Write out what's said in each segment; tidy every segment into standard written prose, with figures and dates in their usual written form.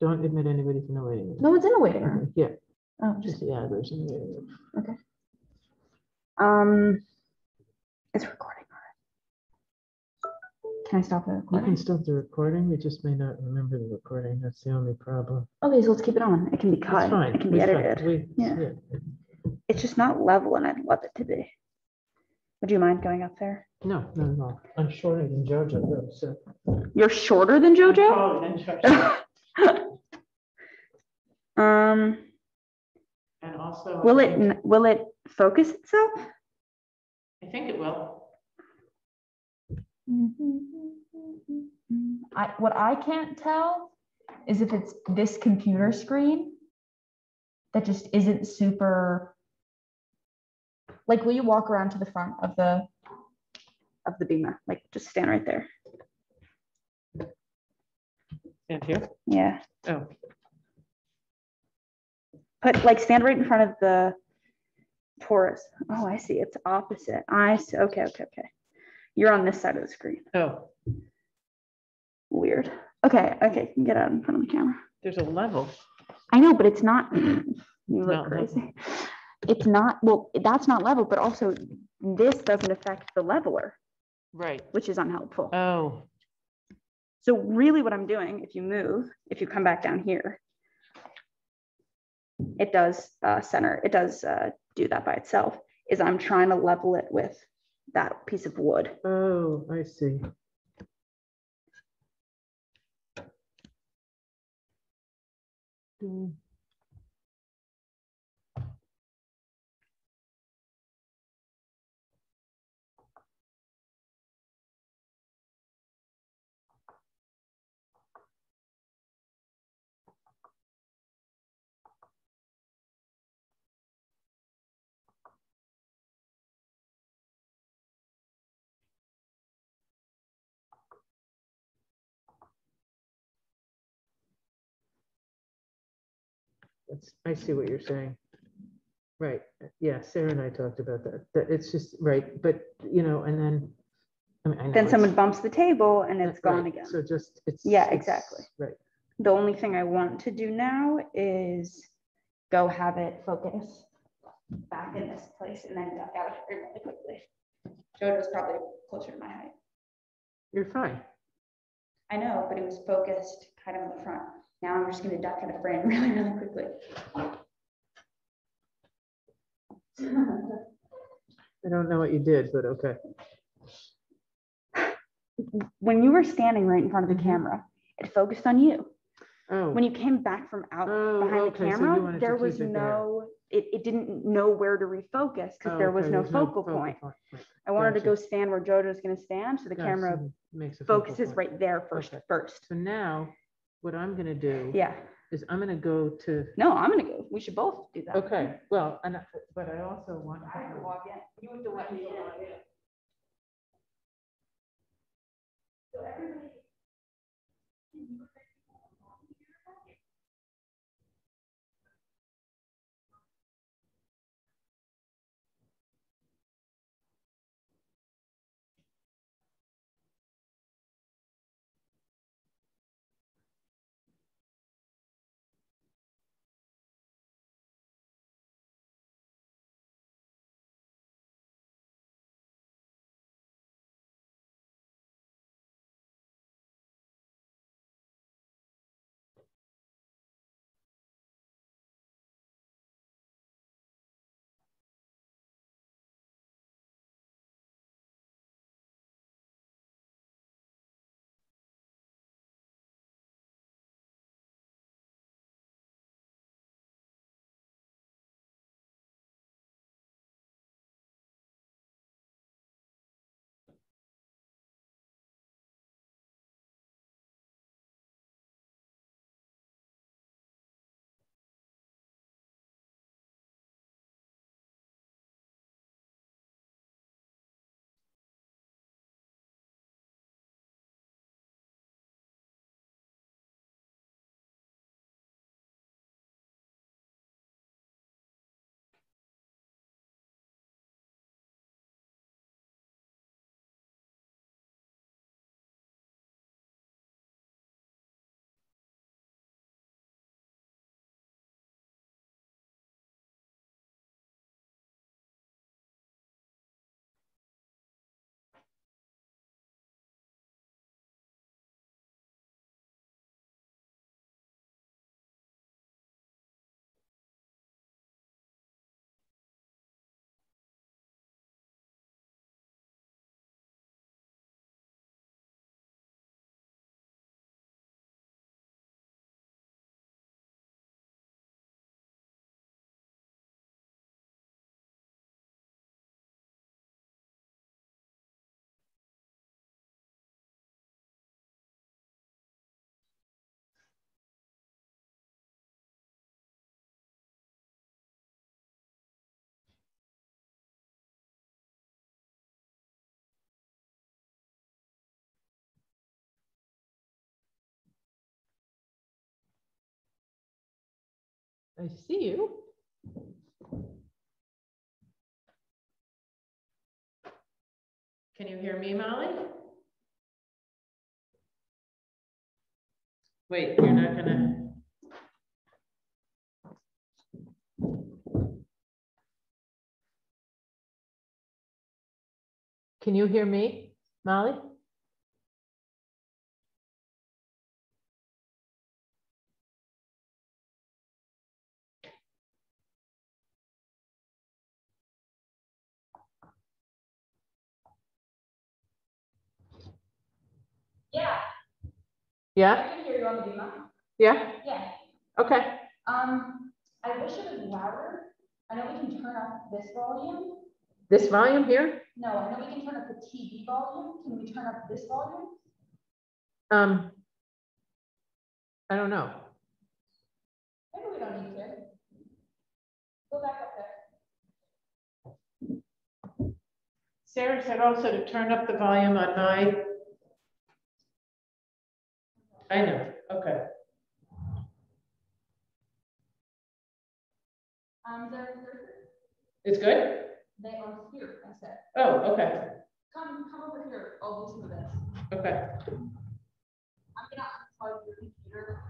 don't admit anybody to the waiting room. No one's in the waiting room. Yeah, Oh, just the address in the waiting room. okay. It's recording. Can I stop the You recording? can stop the recording, we just may not remember the recording, that's the only problem. Okay, so let's keep it on. It can be cut. That's fine. It can be we edited. We, Yeah. It's just not level, and I'd love it to be. Would you mind going up there? No, no. I'm shorter than JoJo though, so. You're shorter than JoJo? I'm taller than JoJo. And also. Will it focus itself? I think it will. What I can't tell is if it's this computer screen that just isn't super. Like, will you walk around to the front of the beamer? Like, just stand right there. Stand here? Yeah. Oh. Stand right in front of the Taurus. Oh, I see. It's opposite. I see. Okay. You're on this side of the screen. Oh. Weird. Okay. You can get out in front of the camera. There's a level. I know, but it's not. You look No, crazy. no. It's not. Well, that's not level, but also this doesn't affect the leveler. Right. Which is unhelpful. Oh. So really what I'm doing, if you come back down here, it does center. It does do that by itself, is I'm trying to level it with that piece of wood. Oh, I see. I see what you're saying. Right. Yeah, Sarah and I talked about that. That it's just right, but and then I know Then someone bumps the table and it's gone again. So just it's exactly. Right. The only thing I want to do now is go have it focus back in this place and then duck out of here really quickly. JoJo's probably closer to my height. You're fine. I know, but it was focused kind of in the front. Now I'm just going to duck in the frame really, really quickly. I don't know what you did, but okay. When you were standing right in front of the camera, it focused on you. Oh. When you came back from behind the camera, there was it didn't know where to refocus because there was no focal point. Right. I wanted to go stand where JoJo's going to stand, so the camera focuses right there first. So now, what I'm going to do is I'm going to go to. No, I'm going to go. We should both do that. Okay. Well, but I also want. I have to walk in. You have to let me in. So everybody. I see you. Can you hear me, Molly? Wait, you're not gonna. Can you hear me, Molly? Yeah. Yeah? I can hear you on the beamer. Yeah? Yeah. Okay. I wish it was louder. I know we can turn up this volume. This volume here? No, I know we can turn up the TV volume. Can we turn up this volume? I don't know. Maybe we don't need to. Go back up there. Sarah said also to turn up the volume on my. I know, okay. It's good? They are here, I said. Oh, okay. Come over here. I'll listen to this. Okay. I'm gonna unplug your computer.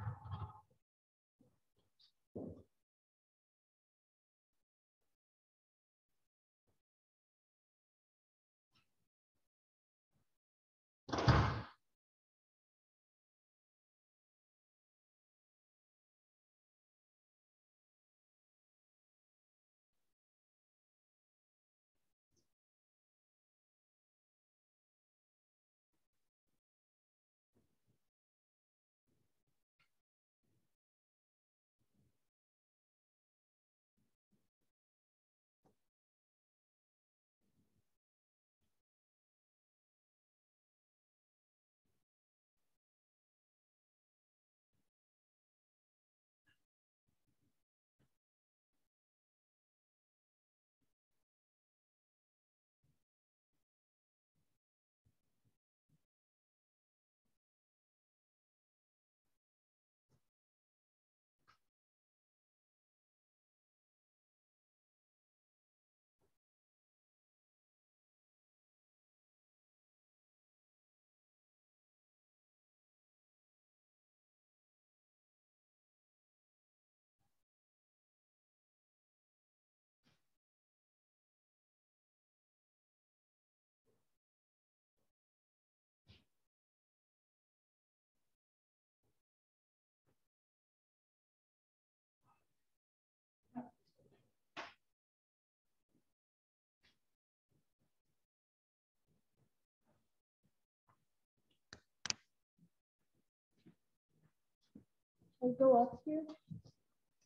I'll go up here.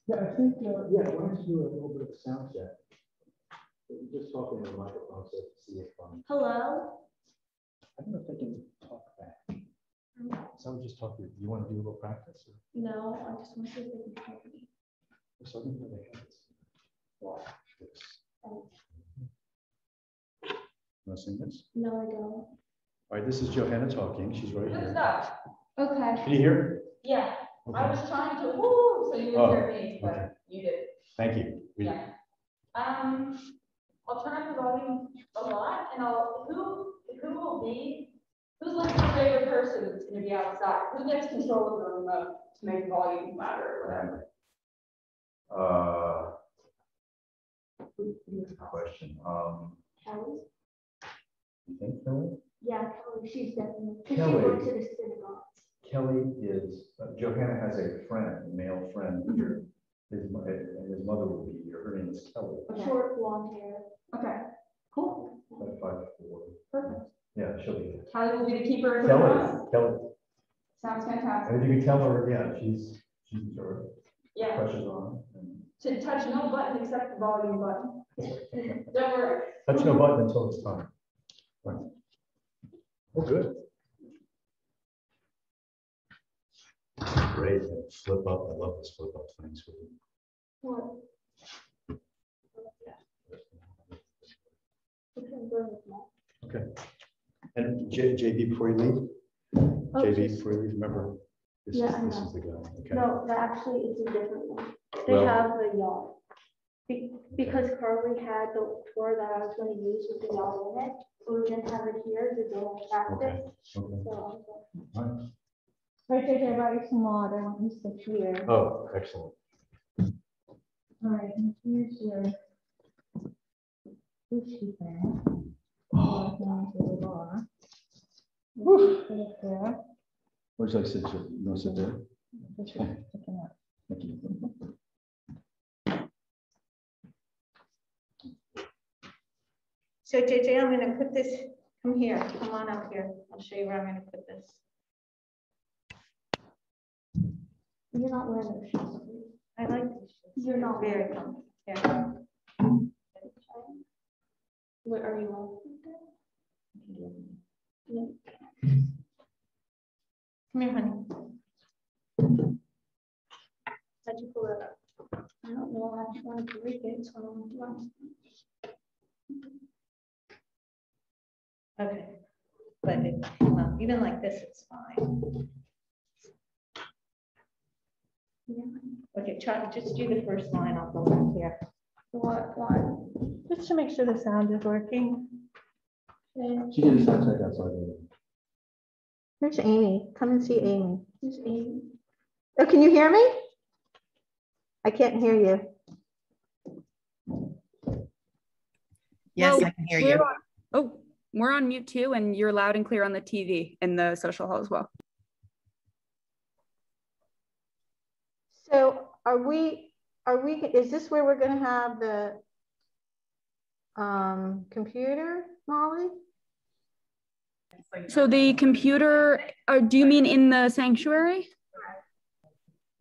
Yeah, I think, yeah, why don't you do a little bit of a sound check? You're just talking to the microphone so to see if, Hello? I don't know if they can talk back. So I was just talking, you want to do a little practice? Or No, I just want to see if they can help me. something that they have this? What? This. Oh. You want to sing this? No, I don't. All right, this is Johanna talking. She's right Good here. stuff. Okay. Can you hear? Yeah. Okay. I was trying to woo so you would hear me, but okay. you did. Thank you. Yeah. I'll turn up the volume a lot, and who will be, who's like your favorite person that's going to be outside? Who gets control of the remote to make the volume louder or whatever? Good question. Kelly? You think Kelly? Yeah, Kelly. She's definitely. Kelly. She works at a synagogue. Kelly is, Johanna has a friend, a male friend here. His mother will be here. Her name is Kelly. Okay. Short, blonde hair. Okay. Cool. Like 5'4". Perfect. Yeah, she'll be here. Kelly will be the keeper of the remote. Kelly. Sounds fantastic. And if you can tell her, yeah, she's sort of Yeah. pressures on. And To touch no button except the volume button. Don't worry. touch no button until it's time. Right. Oh, good. Great. Flip up. I love this flip up things. What? Okay. And JB, before you leave, Oh, JB, just- before you leave, remember, this Yeah, I is know. the guy. Okay. No, that actually it's a different one. They Well- have the yard. Because Carly had the tour that I was gonna use with the yard in it, so we didn't have it here to go practice. Okay. So, Alright. right there, I brought you some water, I want you to sit here. Oh, excellent. All right, and here's your. Sushi bag. Put it there. Where's I sit? You want to sit there? This is sticking up. Thank you. So JJ, I'm gonna put this, come here, come on up here. I'll show you where I'm gonna put this. You're not wearing those shoes. I like these shoes. You're not Very wearing comfy. Yeah. What are you on? Come here, honey. How'd you pull it up? I don't know, I just wanted to read it, so I don't want Okay. But well, even like this, it's fine. Okay, try, just do the first line off the left here. What one? Just to make sure the sound is working. She did a sound check outside. There's Amy. Come and see Amy. Who's Amy? Oh, can you hear me? I can't hear you. Yes, Well, I can hear you. We're on mute too, and you're loud and clear on the TV in the social hall as well. So is this where we're going to have the computer, Molly? So the computer, do you mean in the sanctuary?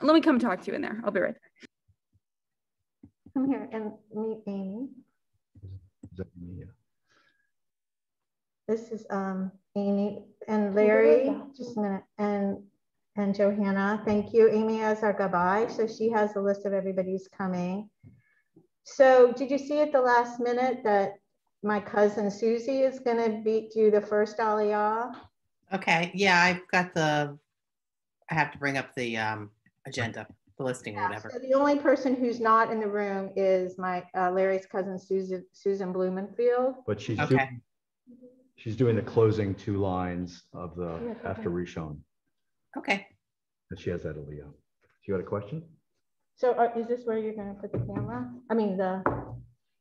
Let me come talk to you in there. I'll be right back. Come here and meet Amy. This is Amy and Larry, just a minute, and Johanna. Thank you. Amy as our Gabbai, so she has a list of everybody's coming. So did you see at the last minute that my cousin Susie is going to do the first Aliyah? Okay, yeah, I've got I have to bring up the agenda, the listing or whatever. So the only person who's not in the room is my Larry's cousin Susan Blumenfield. But she's Okay. doing the closing 2 lines of the after Rishon. Okay. And she has that Aliyah. You got a question? So is this where you're going to put the camera? I mean,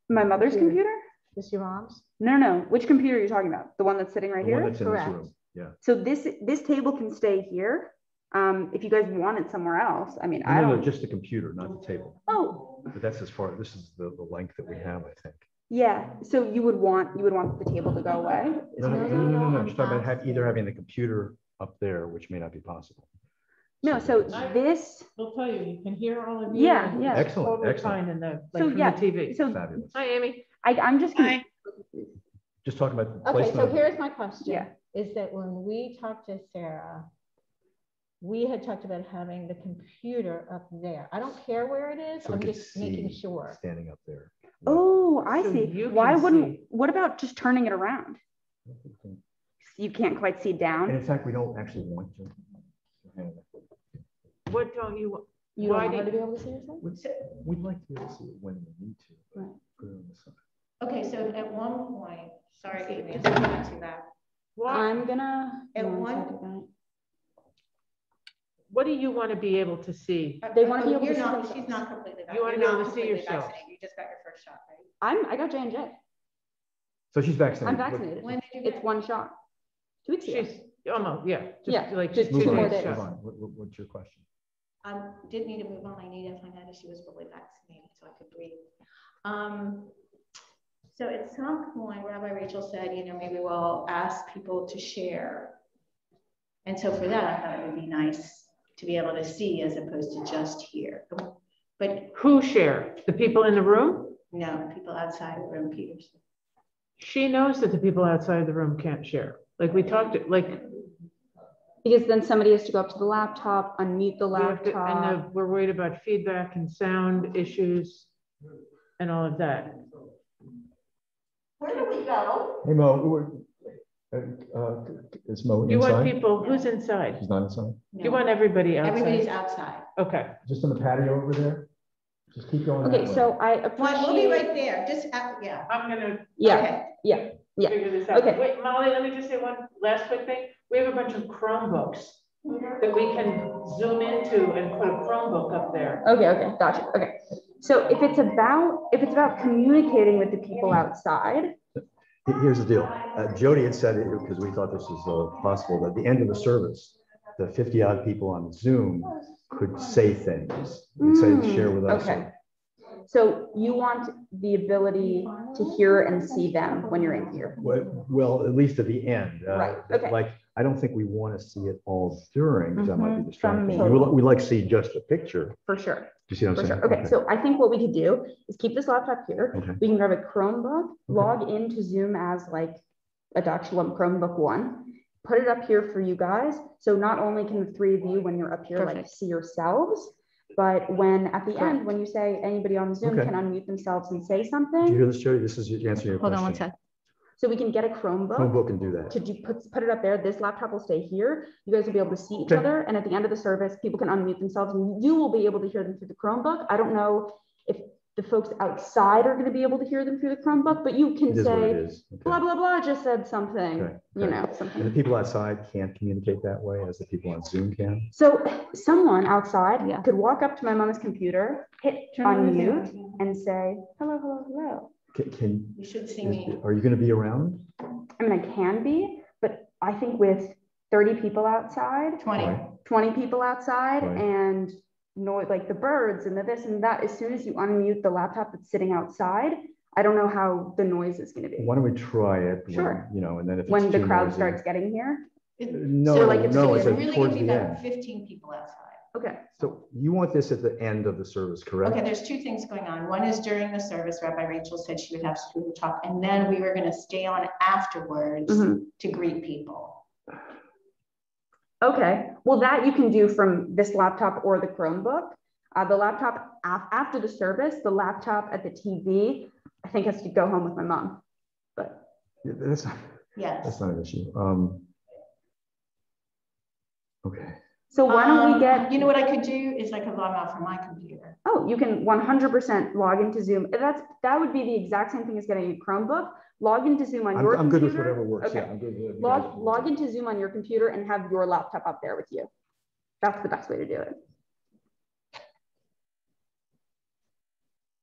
My mother's computer? this your mom's? No. Which computer are you talking about? The one that's sitting right The one here? that's in this Correct. room. Yeah. So this table can stay here. If you guys want it somewhere else, I mean, I No, don't. just the computer, not the table. Oh, But that's as far, this is the length that we have, I think. yeah. So you would want the table to go away? No. I'm just talking about either having the computer up there, which may not be possible. No, so this, We'll tell you, you can hear all of you. Yeah, and yeah. it's Excellent, totally excellent. fine in the, So, like from the yeah, TV. so Fabulous. Hi, Amy. I'm just gonna, Hi. Just talking about the Okay, placement. so of- here's my question. Yeah. Is that when we talked to Sarah, we had talked about having the computer up there. I don't care where it is. So we I'm could just making see sure. standing up there. oh, I So see. you Why can wouldn't, see. what about just turning it around? You can't quite see And down. in fact, we don't actually want to. What don't you, want? You don't Why want her do- to be able to see herself? We'd like to be able to see it when we need to. but Right. put it on the side. Okay, so at one point, sorry, Amy, it's not too bad. why, I'm gonna. At one one- second. what do you want to be able to see? They wanna be able to You're see not, themselves. she's not completely You wanna vaccinated. be able You're to not see completely yourself. vaccinated. You just got your first shot, right? I got J&J. So she's vaccinated. I'm vaccinated. When did you get It's one shot. 2 weeks ago. She's, almost, yeah. Yeah, Like just Move 2 on, more days days. move shot. on. What's your question? Didn't need to move on. I needed to find out if she was fully vaccinated so I could breathe. So at some point, Rabbi Rachel said, maybe we'll ask people to share. And so for that, I thought it would be nice to be able to see as opposed to just hear. But Who share? The people in the room? no, people outside the room, Peters. She knows that the people outside the room can't share. Like we talked, like Because then somebody has to go up to the laptop, unmute the we have to, laptop. and we're worried about feedback and sound issues and all of that. Where do we go? Hey, Mo, is Mo You want inside? people, who's inside? She's not inside? You want everybody outside? Everybody's outside. Okay, Just on the patio over there? Just keep going. Okay, that way. so I appreciate. Well, we'll be right there. Just, yeah. I'm gonna Yeah, Okay. yeah. figure this out. Okay. Wait, Molly, let me just say one last quick thing. We have a bunch of Chromebooks that we can zoom into and put a Chromebook up there. Okay, gotcha. Okay. So if it's about communicating with the people outside. Here's the deal. Jody had said, because we thought this was possible, that at the end of the service, the 50 odd people on Zoom could say things. They'd say, share with us. Okay. So you want the ability to hear and see them when you're in here. Well, at least at the end. Right, okay. Like, I don't think we want to see it all during, because that might be From distracting. me. We like to see just a picture. For sure. Do you see what I'm For saying? sure. Okay, so I think what we could do is keep this laptop here. Okay. We can grab a Chromebook, log into Zoom as like Adat Shalom Chromebook 1, put it up here for you guys. So not only can the three of you, when you're up here, like see yourselves, but when at the end, when you say anybody on Zoom can unmute themselves and say something. Do you hear this, Jody? This is your answer to your question. Hold on one sec. So we can get a Chromebook. Chromebook can do that. Put it up there. This laptop will stay here. You guys will be able to see each other. And at the end of the service, people can unmute themselves and you will be able to hear them through the Chromebook. I don't know if the folks outside are going to be able to hear them through the Chromebook, but you can say, blah, blah, blah, just said something, you know, something. And the people outside can't communicate that way as the people on Zoom can? So someone outside could walk up to my mom's computer, hit unmute and say, hello, hello, hello. You should see me. Are you going to be around? I mean, I can be, but I think with 30 people outside, 20 people outside, and like the birds and the this and that, as soon as you unmute the laptop that's sitting outside, I don't know how the noise is going to be. Why don't we try it? Sure. When, you know, and then if when the crowd noisy, starts getting here. No, so like it's really going to be about 15 people outside. Okay. So you want this at the end of the service, correct? Okay, there's two things going on. One is during the service, Rabbi Rachel said she would have to talk, and then we were going to stay on afterwards to greet people. Okay, well that you can do from this laptop or the Chromebook. The laptop after the service, the laptop at the TV, I think has to go home with my mom. But that's not an issue. Okay. So why don't we get? You know what I could do is I could log off from my computer. Oh, you can 100% log into Zoom. That would be the exact same thing as getting a Chromebook. Log into Zoom on your computer. I'm good with whatever works. Okay. Yeah, I'm good with log into Zoom on your computer and have your laptop up there with you. That's the best way to do it.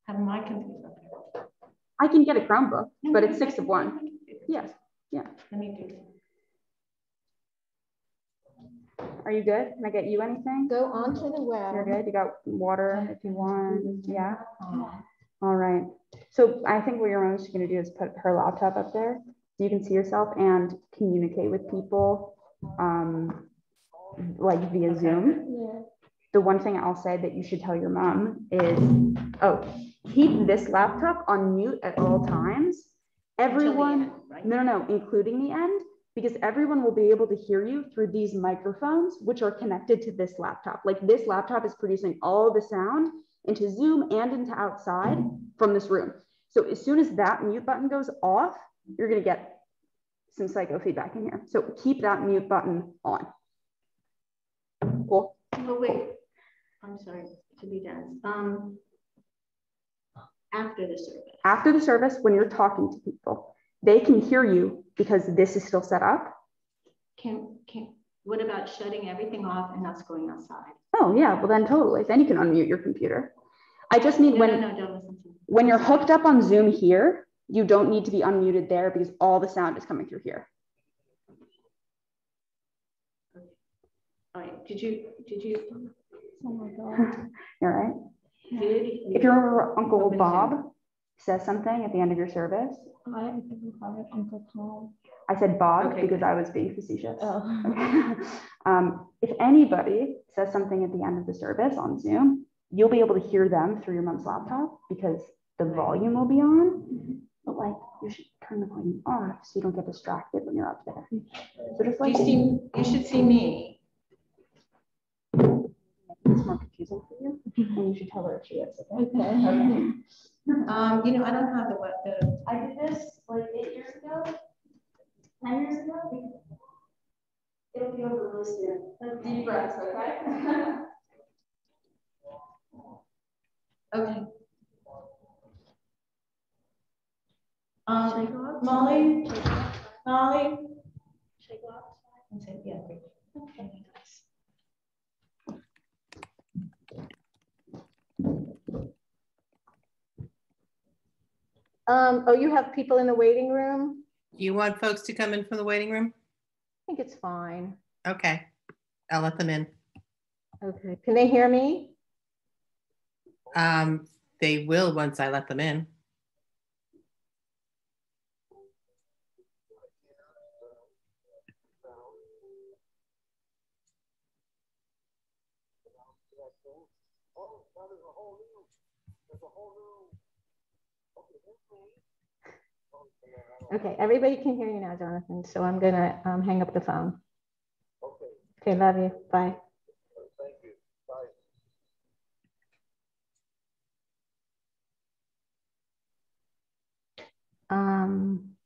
Have my computer up there. I can get a Chromebook, but it's 6 of 1. Yes. Yeah. Let me do it. Are you good? Can I get you anything? Go onto the web. You're good. You got water if you want. Yeah. All right. So I think what your mom's going to do is put her laptop up there so you can see yourself and communicate with people like via Zoom. Yeah. The one thing I'll say that you should tell your mom is, keep this laptop on mute at all times. Everyone, end, right? No, including the end. Because everyone will be able to hear you through these microphones, which are connected to this laptop. Like this laptop is producing all the sound into Zoom and into outside from this room. So as soon as that mute button goes off, you're gonna get some psycho feedback in here. So keep that mute button on. Cool. Oh, wait, I'm sorry to be dense. After the service. After the service, when you're talking to people, they can hear you because this is still set up. What about shutting everything off and us going outside? Oh yeah, well then totally. Then you can unmute your computer. I just mean don't listen to me. When you're hooked up on Zoom here, you don't need to be unmuted there because all the sound is coming through here. Okay. All right, did you? Oh my God. You're right. If you remember Uncle Bob says something at the end of your service. I didn't call it Uncle Tom. I said Bob because I was being facetious. Oh. If anybody says something at the end of the service on Zoom, you'll be able to hear them through your mom's laptop because the volume will be on. But like, you should turn the volume off so you don't get distracted when you're up there. So just like you should see me. It's more confusing for you, and you should tell her if she is. Okay. You know, I don't have the. I did this like 8 years ago, 10 years ago. It'll be over really soon. Deep breaths, okay? Okay. Molly? Molly? Should I go outside? And say, yeah, great. Okay, nice. Oh, you have people in the waiting room? Do you want folks to come in from the waiting room? I think it's fine. Okay, I'll let them in. Okay, can they hear me? They will once I let them in. Okay, everybody can hear you now, Jonathan, so I'm gonna hang up the phone. Okay, love you, bye. Um,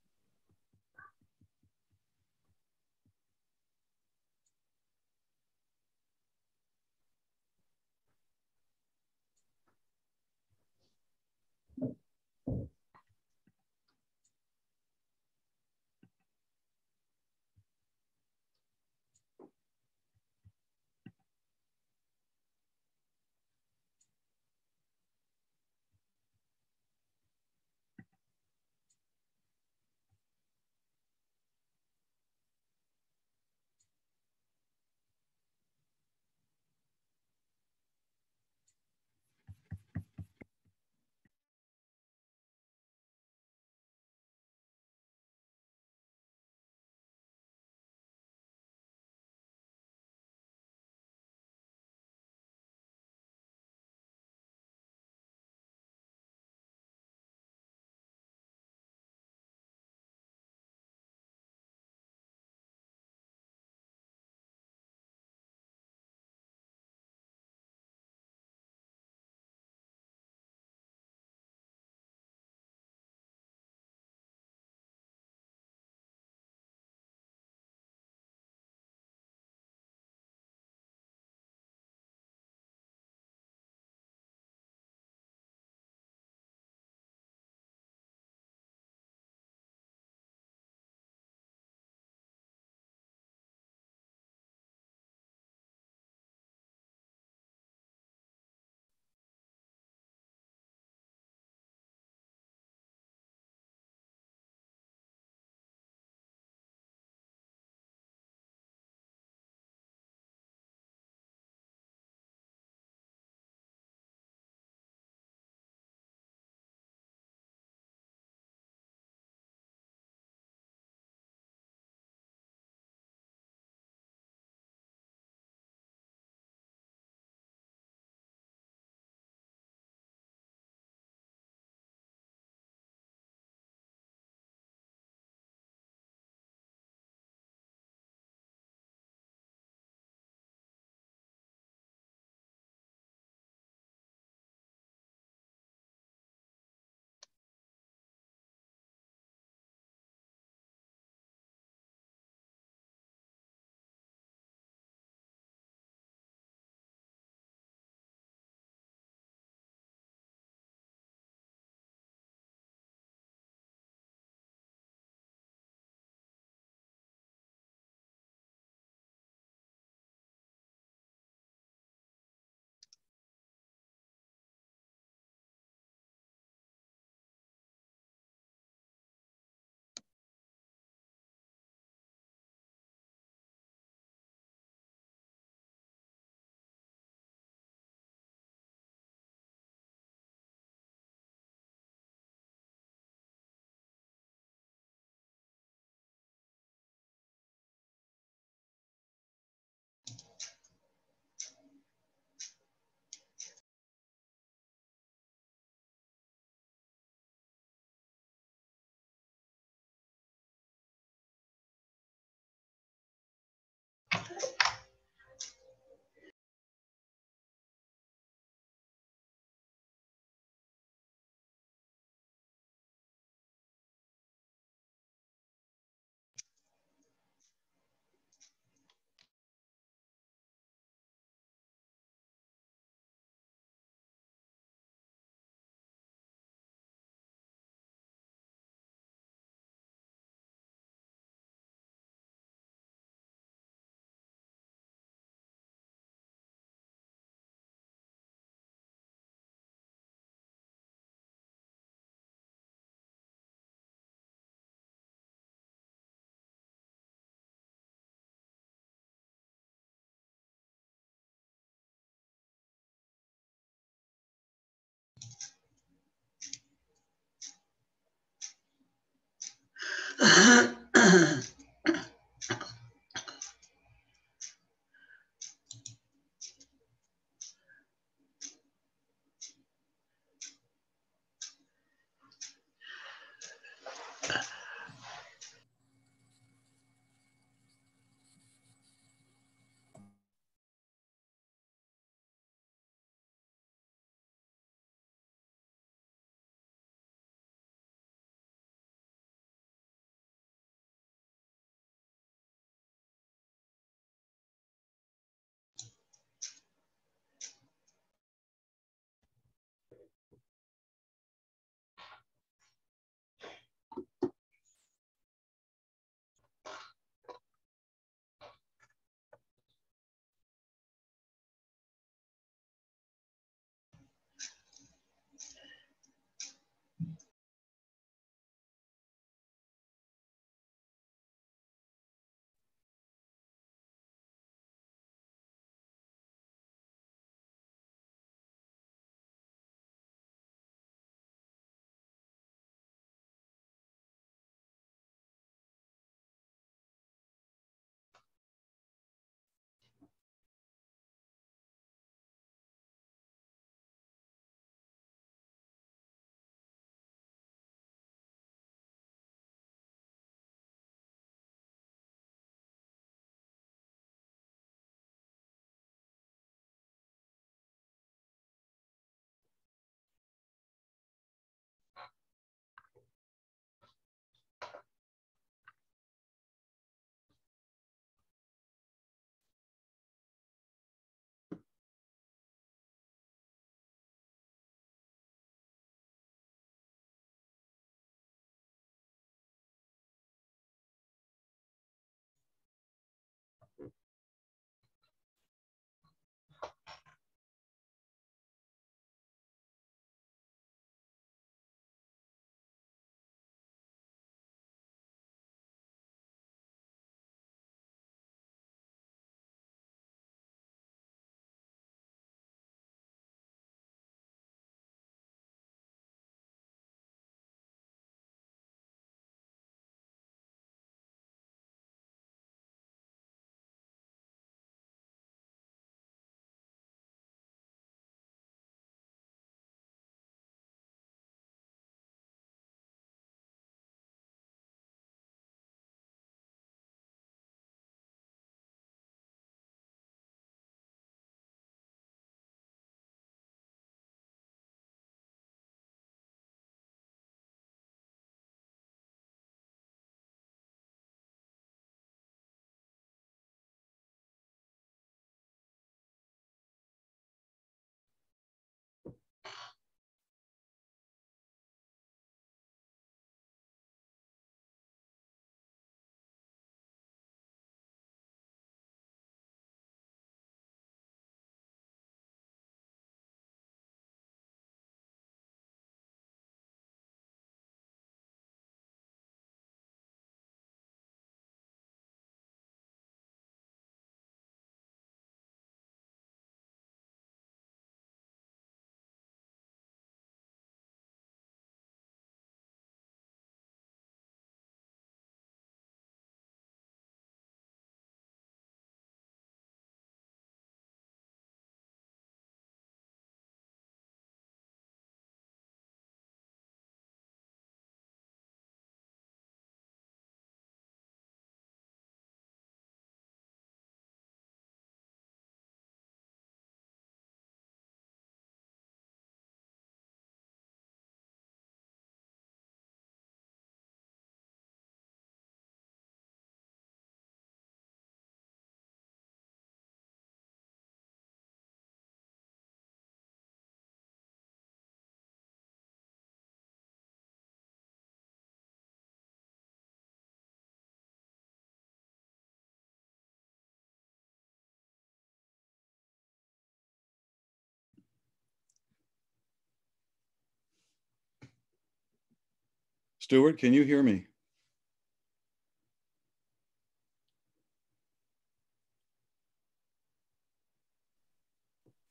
Stuart, can you hear me?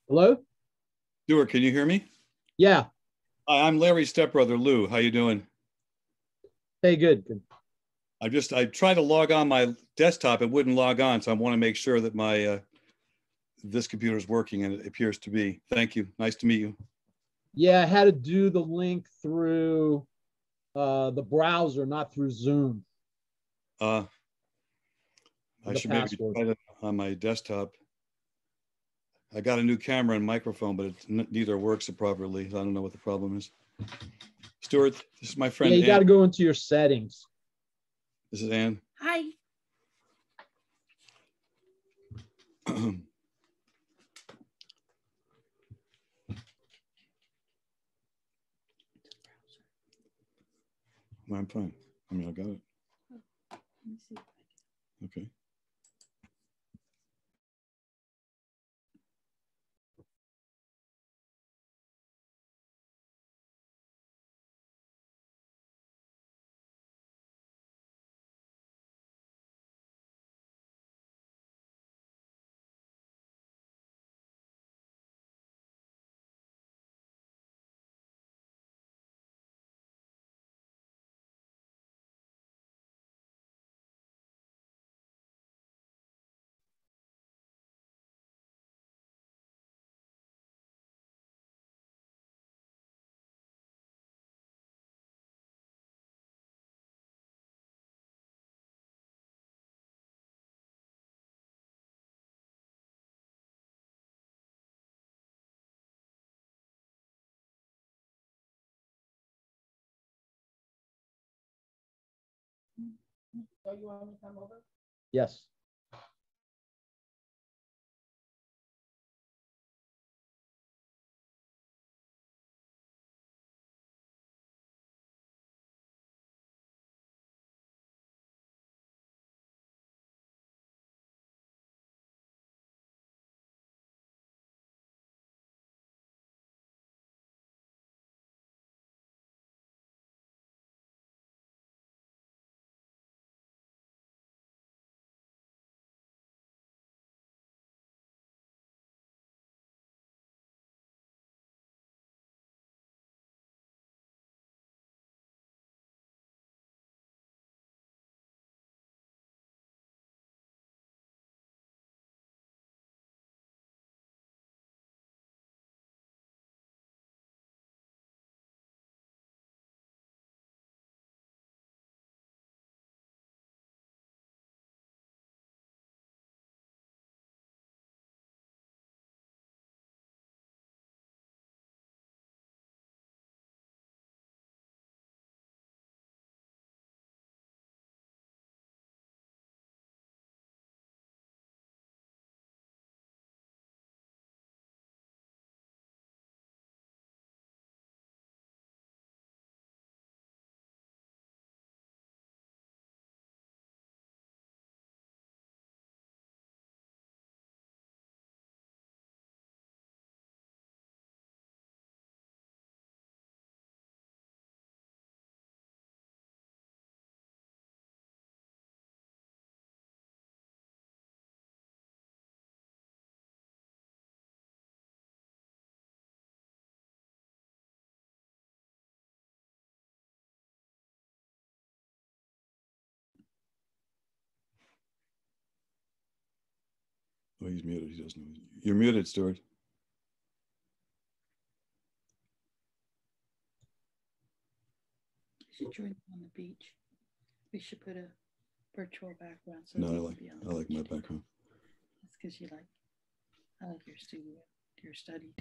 Hello? Stuart, can you hear me? Yeah. Hi, I'm Larry's stepbrother, Lou. How you doing? Hey, good. I tried to log on my desktop, it wouldn't log on, so I want to make sure that my this computer is working, and it appears to be. Thank you. Nice to meet you. Yeah, I had to do the link through the browser, not through Zoom. I The should maybe password. try it on my desktop. I got a new camera and microphone, but neither works properly. So I don't know what the problem is. Stuart, this is my friend. Yeah, you got to go into your settings. This is Ann. Hi. No, I'm fine. I mean, I got it. Okay. Yes. Oh, he's muted. He doesn't know. You're muted, Stuart. You should join them on the beach. We should put a virtual background. So No, they I can like be on I the like beach my together. background. That's because you like, I like your studio, your study.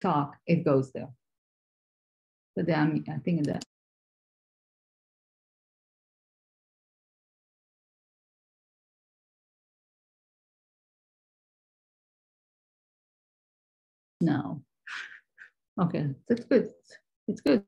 talk, it goes there. So then I think that. No. Okay, that's good. It's good.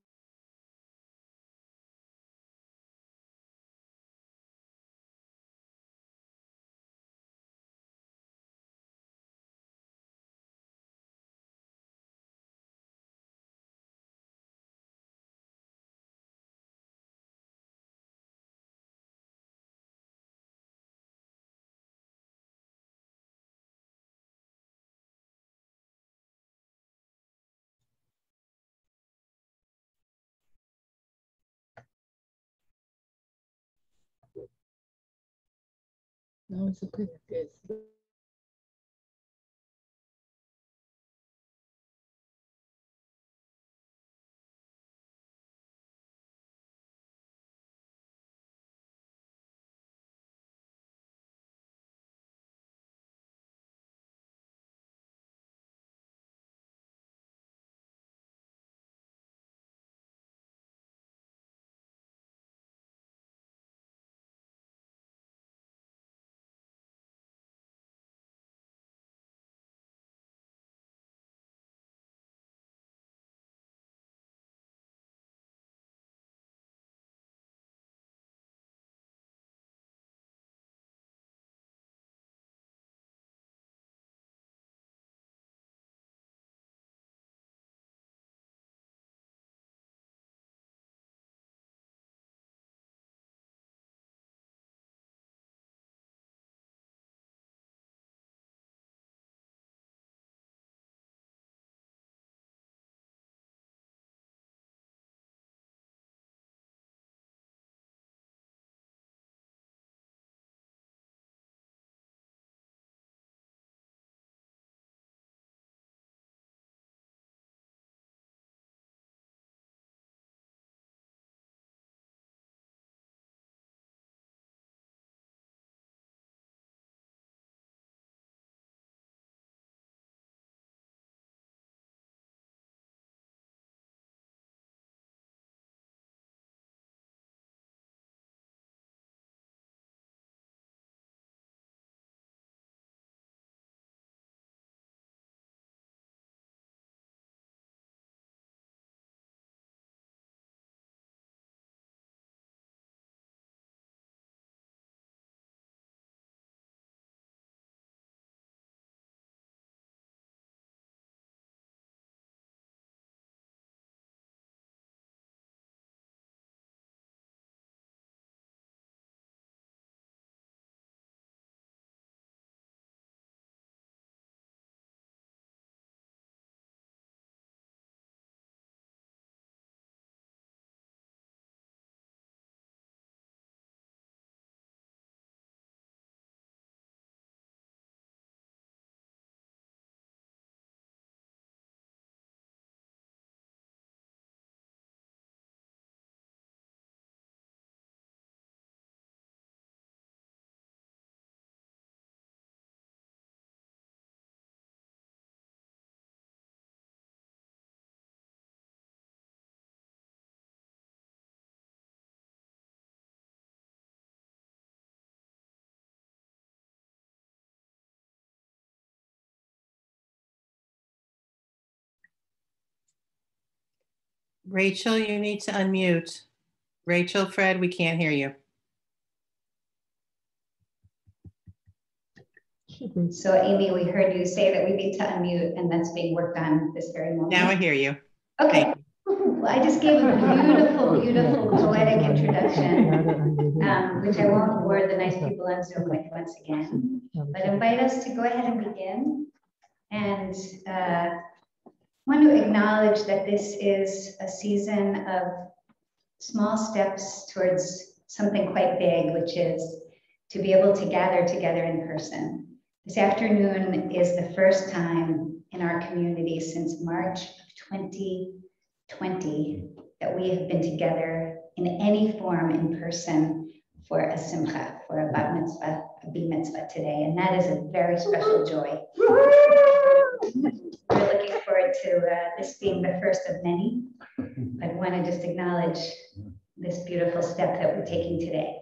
No, it's okay. Rachel, you need to unmute. Rachel, Fred, we can't hear you. So Amy, we heard you say that we need to unmute, and that's being worked on this very moment. Now I hear you. Okay. Well, I just gave a beautiful, beautiful poetic introduction, which I won't bore the nice people on Zoom with once again, but invite us to go ahead and begin. And want to acknowledge that this is a season of small steps towards something quite big, which is to be able to gather together in person. This afternoon is the first time in our community since March of 2020 that we have been together in any form in person for a simcha, for a bat mitzvah, a b'mitzvah today. And that is a very special joy. We're looking forward forward to this being the first of many. I want to just acknowledge this beautiful step that we're taking today.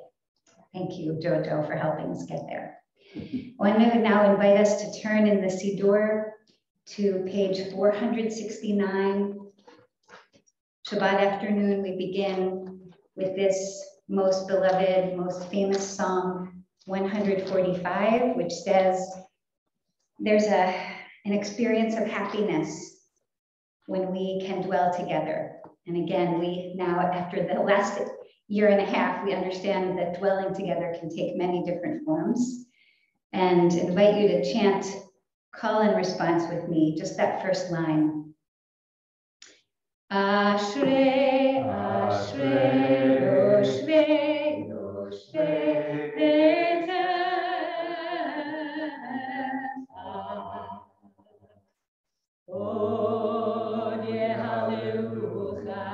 Thank you, Jojo, for helping us get there. I want to now invite us to turn in the Siddur to page 469. Shabbat afternoon, we begin with this most beloved, most famous song, 145, which says, there's an experience of happiness when we can dwell together. And again, we now, after the last year and a half, we understand that dwelling together can take many different forms. And invite you to chant call and response with me, just that first line. Ashrei, Ashrei, Yoshvei, Yoshvei, Betecha. Od Yehalelucha,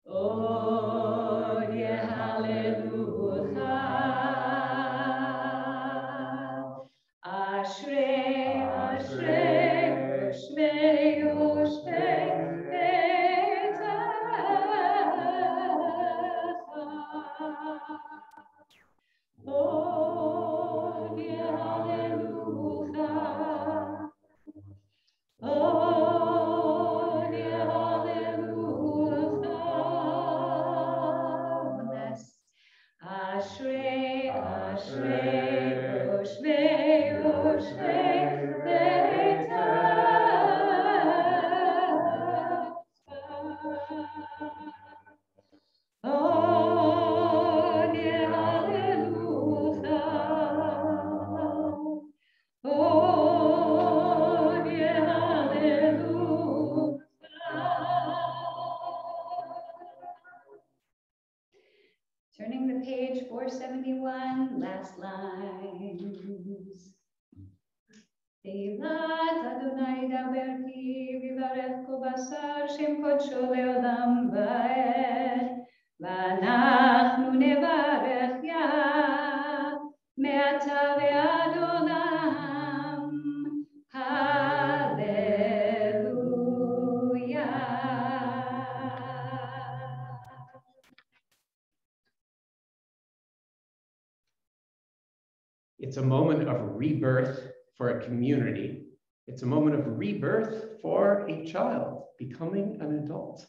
Od Yehalelucha. Ashrei, Ashrei, Yoshvei, Yoshvei, Betecha. Od Yehalelucha, Od Yehalelucha. Bless. Ashrei, Ashrei, Yoshvei, Yoshvei, Betecha. Od Yehalelucha, Od Yehalelucha. Turning the page, 471, last lines. Teilat Adonai daberti, vivarech kol basar, shem kodsho leolam vaed. V'anachnu nevarech Yah, me'ata ve'ad olam. Hallelujah. It's a moment of rebirth for a community. It's a moment of rebirth for a child becoming an adult.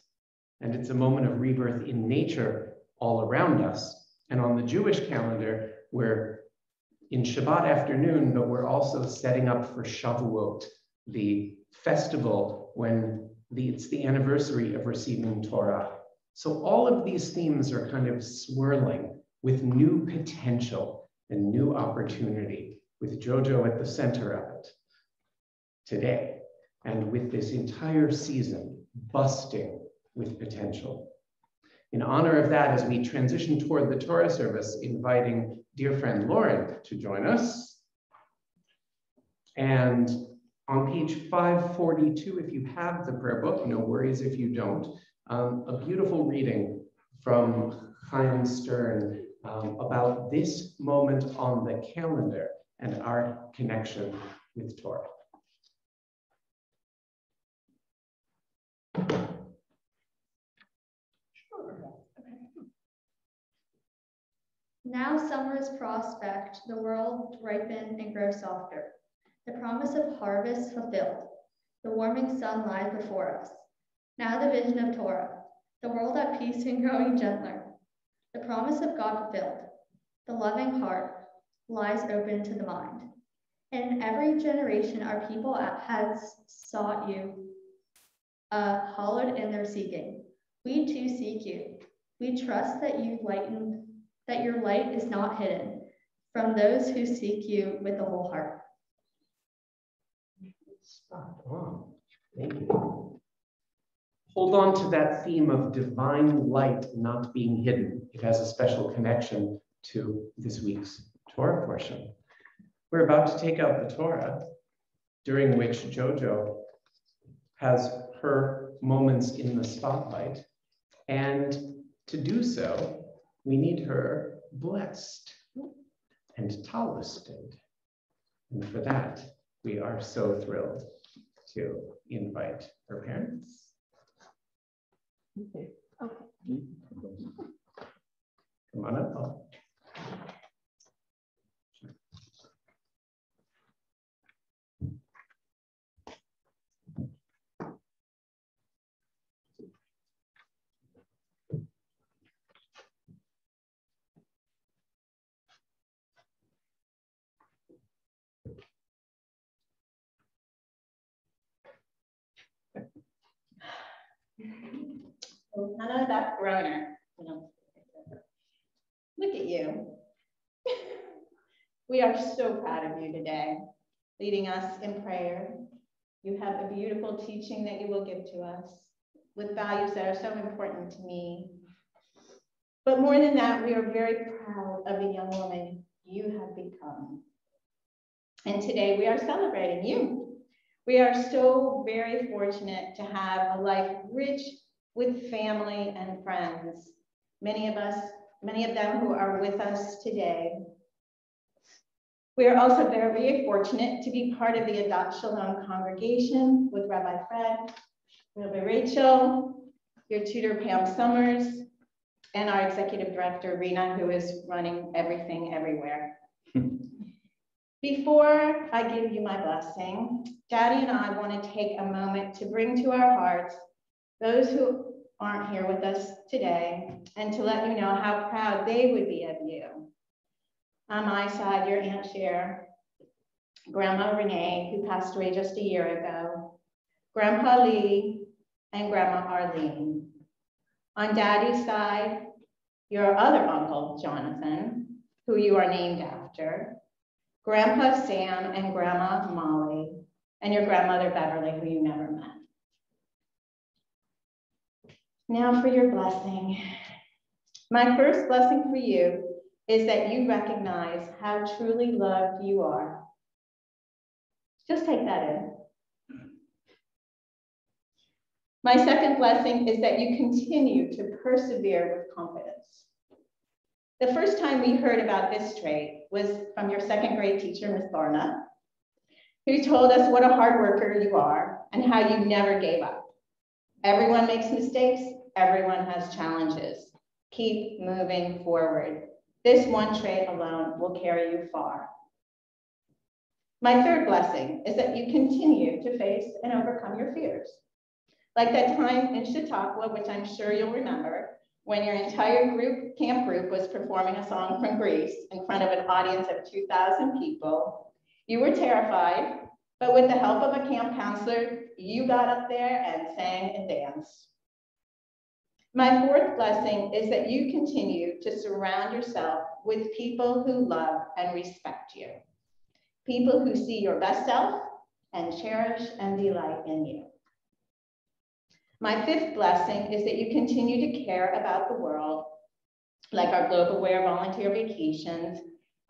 And it's a moment of rebirth in nature all around us. And on the Jewish calendar, we're in Shabbat afternoon, but we're also setting up for Shavuot, the festival when it's the anniversary of receiving Torah. So all of these themes are kind of swirling with new potential and new opportunity, with JoJo at the center of it today, and with this entire season busting with potential. In honor of that, as we transition toward the Torah service, inviting dear friend Lauren to join us. And on page 542, if you have the prayer book, no worries if you don't, a beautiful reading from Chaim Stern about this moment on the calendar and our connection with Torah. Now summer's prospect, the world ripen and grow softer. The promise of harvest fulfilled. The warming sun lies before us. Now the vision of Torah, the world at peace and growing gentler. The promise of God fulfilled. The loving heart lies open to the mind. And in every generation, our people has sought you, hallowed in their seeking. We too seek you. We trust that that your light is not hidden from those who seek you with the whole heart. Spot on. Thank you. Hold on to that theme of divine light not being hidden. It has a special connection to this week's Torah portion. We're about to take out the Torah, during which JoJo has her moments in the spotlight. And to do so, we need her blessed and talusted. And for that, we are so thrilled to invite her parents. Okay. Come on up. None of that Groner. Look at you. We are so proud of you today, leading us in prayer. You have a beautiful teaching that you will give to us with values that are so important to me. But more than that, we are very proud of the young woman you have become. And today we are celebrating you. We are so very fortunate to have a life rich with family and friends. Many of them who are with us today. We are also very fortunate to be part of the Adat Shalom congregation with Rabbi Fred, Rabbi Rachel, your tutor Pam Summers, and our executive director Rena, who is running everything everywhere. Before I give you my blessing, Daddy and I want to take a moment to bring to our hearts those who aren't here with us today, and to let you know how proud they would be of you. On my side, your Aunt Cher, Grandma Renee, who passed away just a year ago, Grandpa Lee, and Grandma Arlene. On Daddy's side, your other uncle, Jonathan, who you are named after, Grandpa Sam and Grandma Molly, and your grandmother Beverly, who you never met. Now for your blessing. My first blessing for you is that you recognize how truly loved you are. Just take that in. My second blessing is that you continue to persevere with confidence. The first time we heard about this trait was from your second grade teacher, Miss Barna, who told us what a hard worker you are and how you never gave up. Everyone makes mistakes. Everyone has challenges. Keep moving forward. This one trait alone will carry you far. My third blessing is that you continue to face and overcome your fears. Like that time in Chautauqua, which I'm sure you'll remember, when your entire camp group was performing a song from Greece in front of an audience of 2,000 people. You were terrified, but with the help of a camp counselor, you got up there and sang and danced. My fourth blessing is that you continue to surround yourself with people who love and respect you. People who see your best self and cherish and delight in you. My fifth blessing is that you continue to care about the world, like our Global Wear volunteer vacations,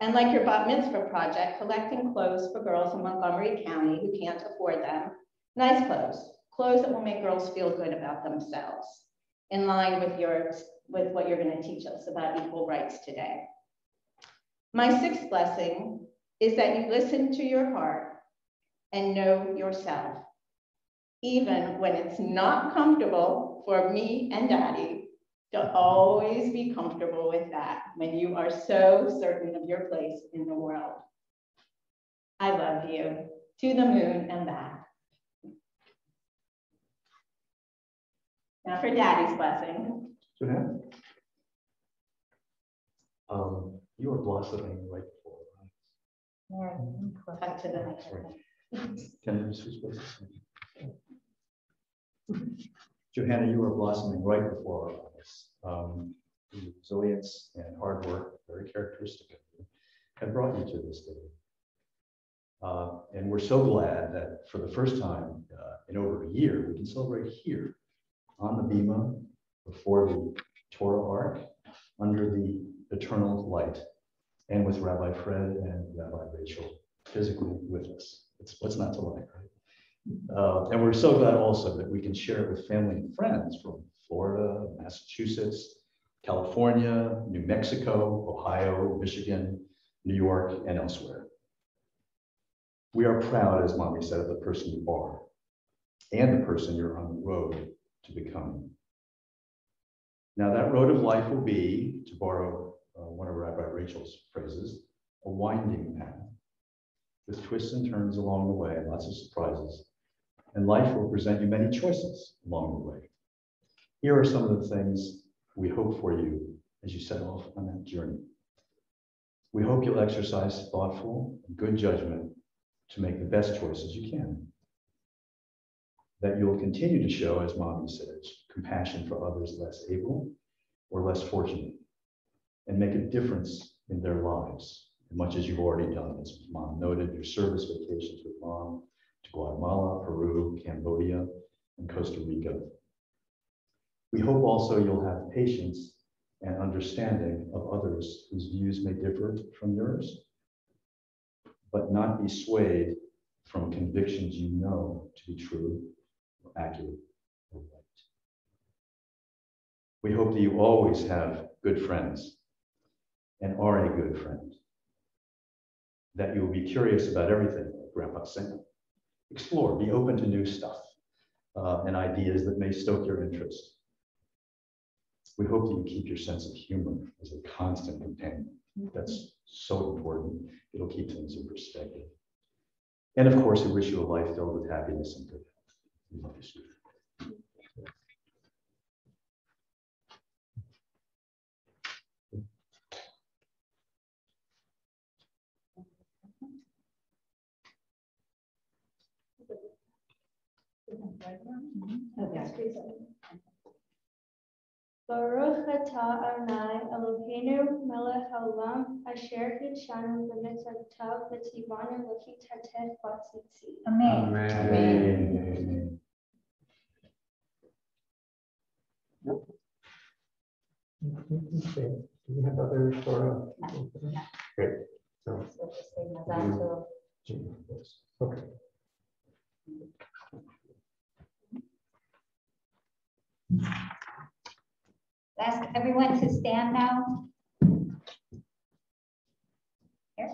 and like your Bat Mitzvah project, collecting clothes for girls in Montgomery County who can't afford them. Nice clothes, clothes that will make girls feel good about themselves, in line with what you're going to teach us about equal rights today. My sixth blessing is that you listen to your heart and know yourself, even when it's not comfortable for me and Daddy to always be comfortable with that when you are so certain of your place in the world. I love you to the moon and back. Now for Daddy's blessing. You are blossoming right before our eyes. Back to the next one. Can you switch places? Johanna, you are blossoming right before our eyes. Your resilience and hard work, very characteristic of you, have brought you to this day. And we're so glad that for the first time in over a year, we can celebrate here on the Bima, before the Torah Ark, under the eternal light, and with Rabbi Fred and Rabbi Rachel physically with us. What's not to like, right? And we're so glad also that we can share it with family and friends from Florida, Massachusetts, California, New Mexico, Ohio, Michigan, New York, and elsewhere. We are proud, as Mommy said, of the person you are, and the person you're on the road to becoming. Now, that road of life will be, to borrow one of Rabbi Rachel's phrases, a winding path with twists and turns along the way, lots of surprises, and life will present you many choices along the way. Here are some of the things we hope for you as you set off on that journey. We hope you'll exercise thoughtful and good judgment to make the best choices you can. That you'll continue to show, as Mommy said, compassion for others less able or less fortunate, and make a difference in their lives, as much as you've already done. As Mom noted, your service vacations with Mom to Guatemala, Peru, Cambodia, and Costa Rica. We hope also you'll have patience and understanding of others whose views may differ from yours, but not be swayed from convictions you know to be true, or accurate, or right. We hope that you always have good friends and are a good friend, that you will be curious about everything, like Grandpa said. Explore, be open to new stuff and ideas that may stoke your interest. We hope that you keep your sense of humor as a constant companion. That's so important. It'll keep things in perspective. And of course, we wish you a life filled with happiness and good health. We love you, Stuart. Baruch atah Adonai Eloheinu melech haolam asher hidshanu b'mitzvotav v'tzivanu l'kitateh b'tzitzi. Amen. Amen. Do you have others for? Great. So, So just say Madison. okay. Ask everyone to stand now. Here,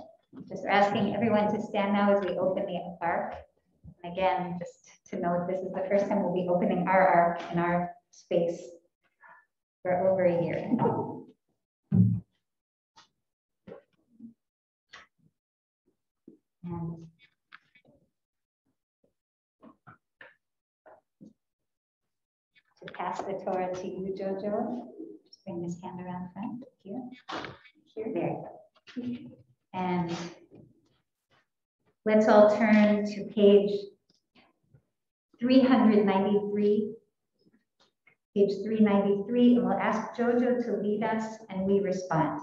just asking everyone to stand now as we open the ark. And again, just to note, this is the first time we'll be opening our ark in our space for over a year. And to pass the Torah to you, Jojo. Just bring this hand around front here. Here, there you go. And let's all turn to page 393. Page 393, and we'll ask Jojo to lead us, and we respond.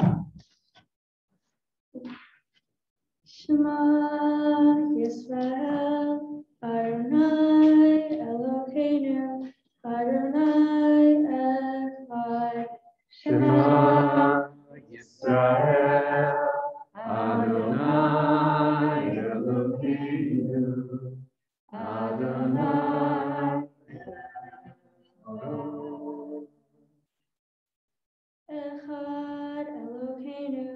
Shema Yisrael, Adonai Eloheinu, Adonai Echad. Shema Yisrael, Adonai Eloheinu, Adonai Echad Eloheinu,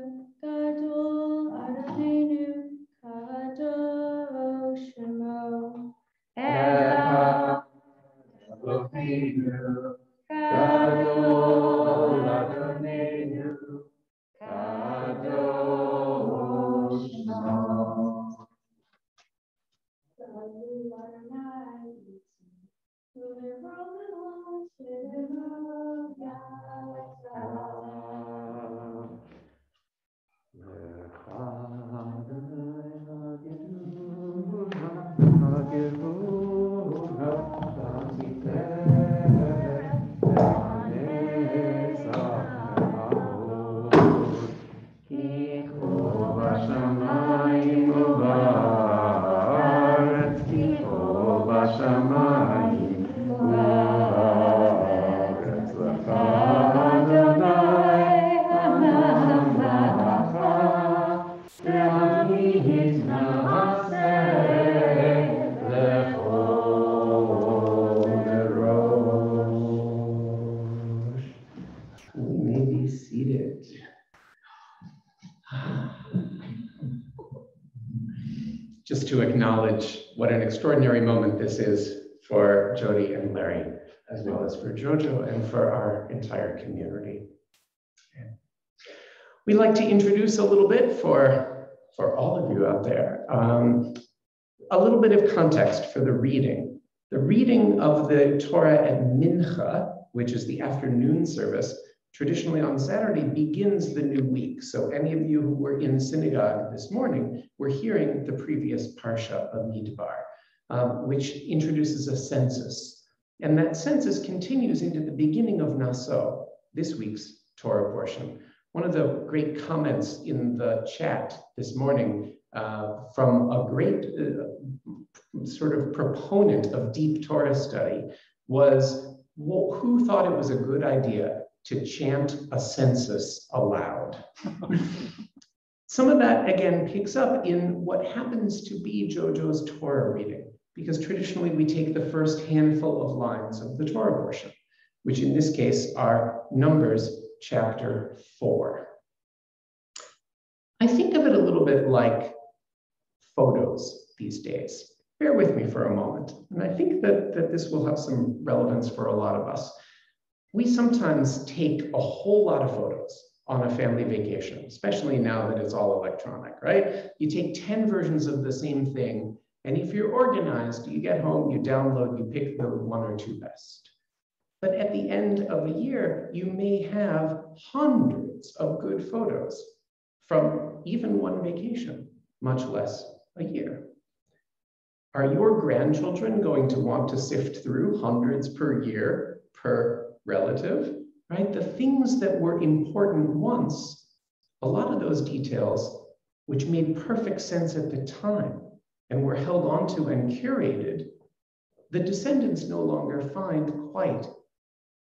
Gadol Adonai, Kadosh Shemo. Echad Eloheinu, Gadol Adonai, Kadosh Shemo. Just to acknowledge what an extraordinary moment this is for Jody and Larry, as well as for Jojo and for our entire community. We'd like to introduce a little bit for all of you out there, a little bit of context for the reading. The reading of the Torah at Mincha, which is the afternoon service, traditionally on Saturday, begins the new week. So any of you who were in synagogue this morning were hearing the previous Parsha of Midbar, which introduces a census. And that census continues into the beginning of Naso, this week's Torah portion. One of the great comments in the chat this morning from a great sort of proponent of deep Torah study was, who thought it was a good idea to chant a census aloud? Some of that, again, picks up in what happens to be Jojo's Torah reading, because traditionally we take the first handful of lines of the Torah portion, which in this case are Numbers chapter 4. I think of it a little bit like photos these days. Bear with me for a moment. And I think that this will have some relevance for a lot of us. We sometimes take a whole lot of photos on a family vacation, especially now that it's all electronic, right? You take 10 versions of the same thing, and if you're organized, you get home, you download, you pick the 1 or 2 best. But at the end of a year, you may have hundreds of good photos from even one vacation, much less a year. Are your grandchildren going to want to sift through hundreds per year per relative, right? The things that were important once, a lot of those details, which made perfect sense at the time and were held onto and curated, the descendants no longer find quite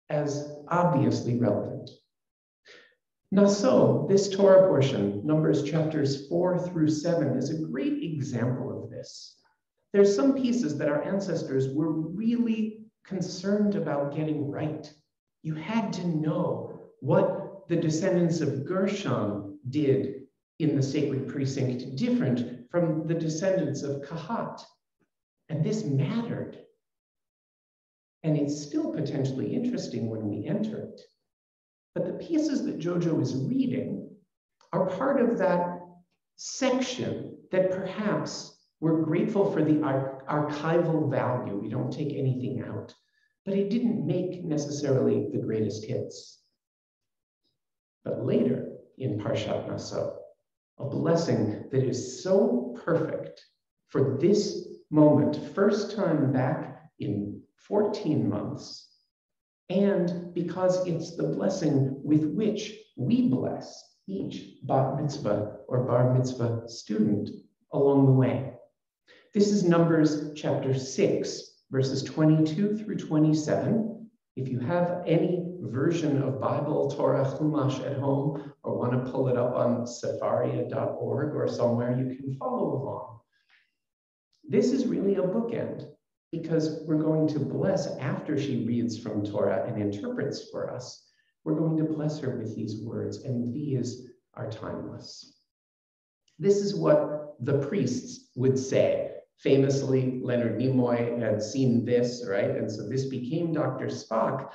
as obviously relevant. Naso, this Torah portion, Numbers chapters 4 through 7, is a great example of this. There's some pieces that our ancestors were really concerned about getting right. You had to know what the descendants of Gershon did in the sacred precinct different from the descendants of Kahat. And this mattered. And it's still potentially interesting when we enter it. But the pieces that Jojo is reading are part of that section that perhaps we're grateful for the archival value. We don't take anything out, but it didn't make necessarily the greatest hits. But later in Parshat Naso, a blessing that is so perfect for this moment, first time back in 14 months, and because it's the blessing with which we bless each bat mitzvah or bar mitzvah student along the way. This is Numbers chapter 6, verses 22 through 27. If you have any version of Bible, Torah, Chumash at home, or want to pull it up on sefaria.org or somewhere, you can follow along. This is really a bookend, because we're going to bless after she reads from Torah and interprets for us. We're going to bless her with these words, and these are timeless. This is what the priests would say. Famously, Leonard Nimoy had seen this, right? And so this became Dr. Spock.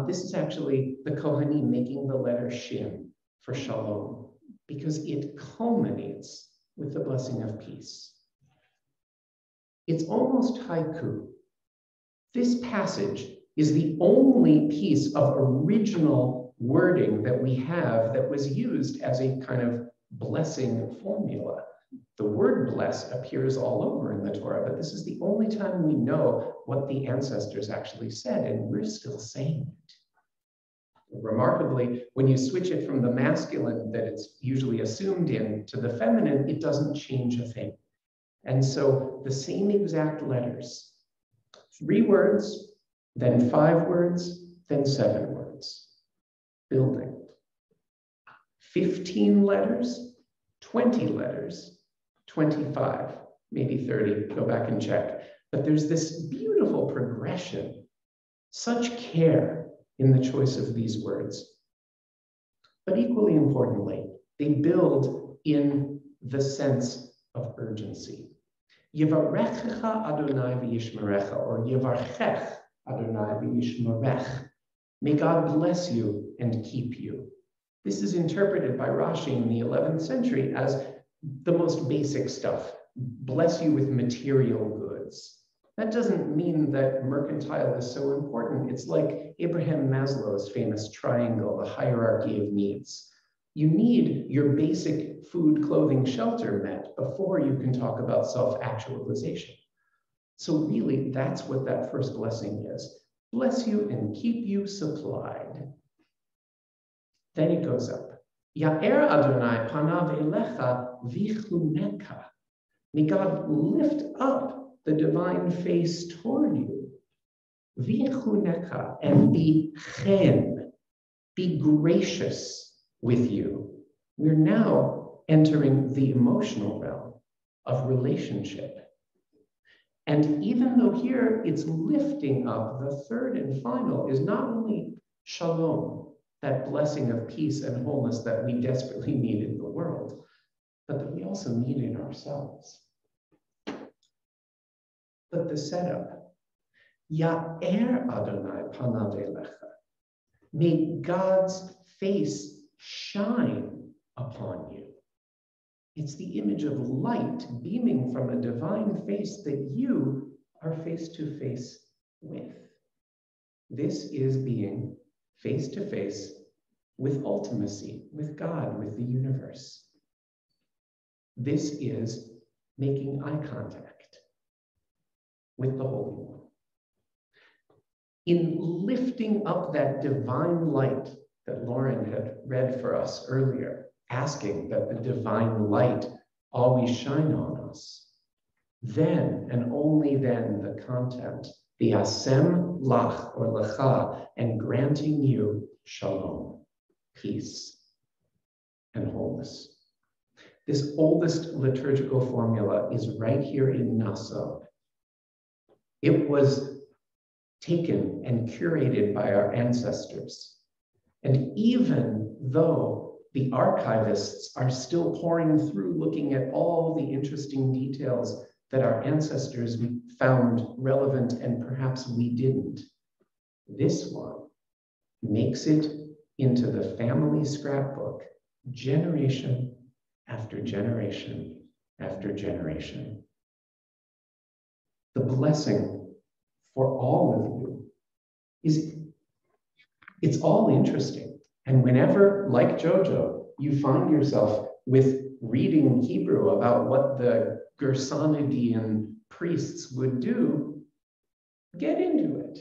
This is actually the Kohanim making the letter Shin for Shalom, because it culminates with the blessing of peace. It's almost haiku. This passage is the only piece of original wording that we have that was used as a kind of blessing formula. The word bless appears all over in the Torah, but this is the only time we know what the ancestors actually said, and we're still saying it. Remarkably, when you switch it from the masculine that it's usually assumed in to the feminine, it doesn't change a thing. And so the same exact letters, 3 words, then 5 words, then 7 words, building. 15 letters, 20 letters, 25, maybe 30, go back and check. But there's this beautiful progression, such care in the choice of these words. But equally importantly, they build in the sense of urgency. Yivarechecha Adonai v'yishmerecha, or Yivarchech Adonai v'yishmerech. May God bless you and keep you. This is interpreted by Rashi in the 11th century as the most basic stuff. Bless you with material goods. That doesn't mean that mercantile is so important. It's like Abraham Maslow's famous triangle, the hierarchy of needs. You need your basic food, clothing, shelter met before you can talk about self-actualization. So really, that's what that first blessing is. Bless you and keep you supplied. Then it goes up. Ya'er Adonai panav elecha v'chuneka. May God lift up the divine face toward you. V'chuneka, and be chen, be gracious with you. We're now entering the emotional realm of relationship. And even though here it's lifting up, the third and final is not only shalom, that blessing of peace and wholeness that we desperately need in the world, but that we also need in ourselves. But the setup, Ya'er Adonai panav elecha, may God's face shine upon you. It's the image of light beaming from a divine face that you are face to face with. This is being face to face with ultimacy, with God, with the universe. This is making eye contact with the Holy One. In lifting up that divine light that Lauren had read for us earlier, asking that the divine light always shine on us, then and only then the content, the asem lach or lecha, and granting you shalom, peace and wholeness. This oldest liturgical formula is right here in Nassau. It was taken and curated by our ancestors. And even though the archivists are still pouring through, looking at all the interesting details that our ancestors found relevant and perhaps we didn't, this one makes it into the family scrapbook generation after generation after generation. The blessing for all of you is, it's all interesting. And whenever, like Jojo, you find yourself with reading Hebrew about what the Gersonidean priests would do, get into it.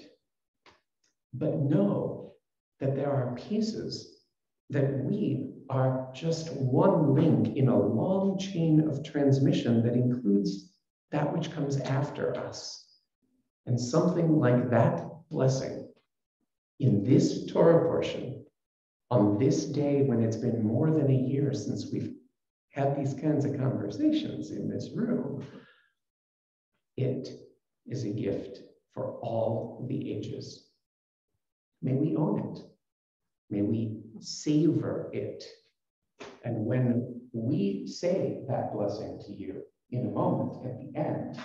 But know that there are pieces that we are just one link in a long chain of transmission that includes that which comes after us. And something like that blessing in this Torah portion, on this day when it's been more than a year since we've had these kinds of conversations in this room, it is a gift for all the ages. May we own it. May we savor it. And when we say that blessing to you in a moment at the end,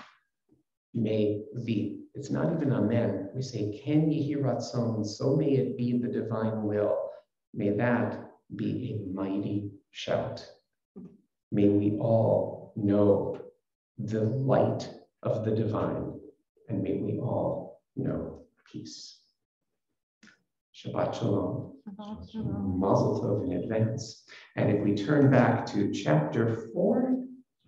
may the, it's not even amen, we say, Ken yehi ratzon, so may it be the divine will. May that be a mighty shout. May we all know the light of the divine, and may we all know peace. Shabbat Shalom. Shabbat Shalom. Mazel Tov in advance. And if we turn back to chapter 4,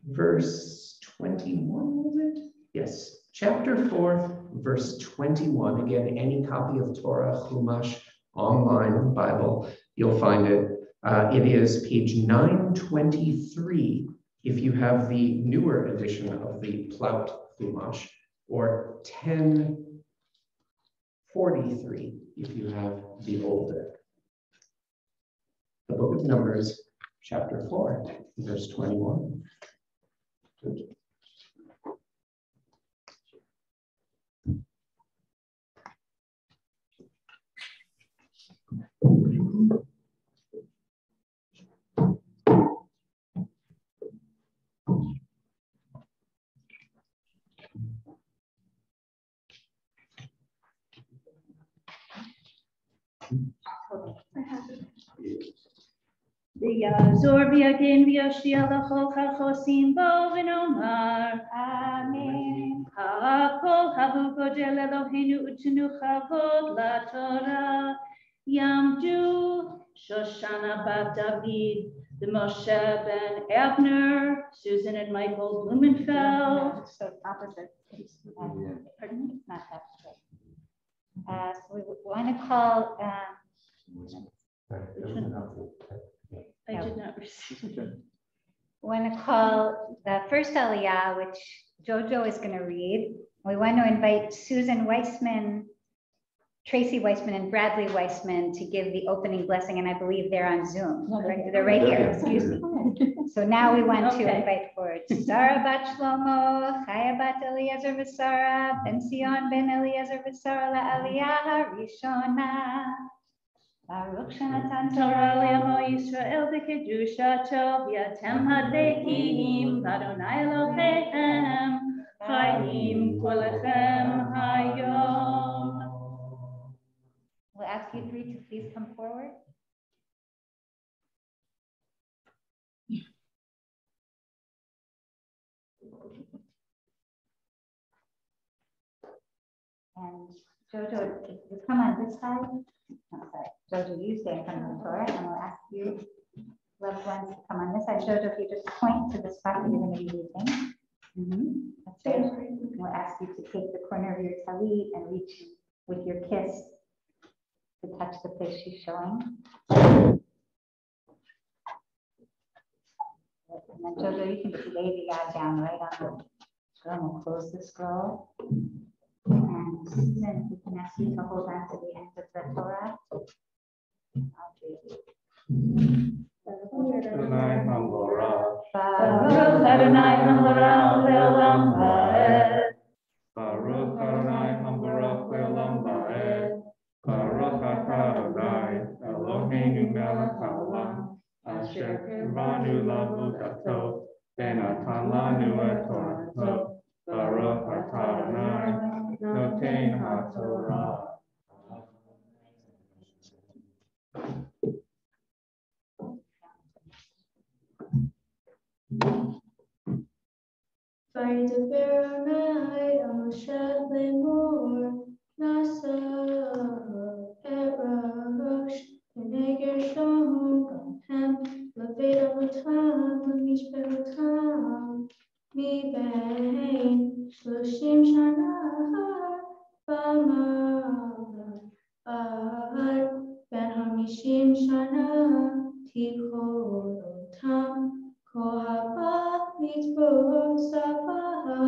verse 21, was it? Yes, chapter 4, verse 21. Again, any copy of Torah, Chumash, online Bible, you'll find it. It is page 923 if you have the newer edition of the Plaut Chumash, or 1043 if you have the older. The book of Numbers, chapter 4, verse 21. Good. ויעזור ויגן ויושיע לכל החוסים בו ונאמר אמן. הכל הבו גודל אלוהינו ותנו כבוד לתורה. יעמדו שושנה בת דוד ומשה בן אבנר, Susan and Michael Blumenfeld. So opposite. Pardon me? Not that way. So we want to call, I did not receive. we want to call the first Aliyah, which Jojo is going to read. We want to invite Susan Weissman, Tracy Weissman, and Bradley Weissman to give the opening blessing, and I believe they're on Zoom. Correct? They're right here, excuse me. So now we want to invite forward Sarah Bat Shlomo, Chaya Bat Eliezer V'Sara, Ben Sion Ben Eliezer V'Sara LaAliyah Rishona. Baruch Shanatan Torah Le'amo Yisrael B'Kedushato V'yatem Hadlekim Adonai Eloheihem Chayim Kolechem Hayom. We'll ask you three to please come forward. And Jojo, just come on this side. Oh, sorry. Jojo, you stay in front of the Torah, and we'll ask you, loved ones, to come on this side. Jojo, if you just point to the spot that you're going to be using. That's it. We'll ask you to take the corner of your talit and reach with your kiss to touch the place she's showing. And then Jojo, you can just lay the yad down right on the scroll. We'll close the scroll. And Susan, we can ask you to hold on to the end of the Torah. Adonai Hamorah. Baruch Adonai Hamorah Le'olam Va'ed. Baruch Adonai Hamorah Le'olam Va'ed. Baruch Atah Adonai Eloheinu melech haolam asher kirvanu la'avodato v'natan lanu et torato. Baruch Atah Adonai Noten HaTorah. Vaydeber Adonai el Moshe lemor nasa erosh b'nei Gershon gamhem leved avotam lemishperotam mibein shloshim shana v'amar ben hamishim shana tichorotam kohaba mitzvot savaha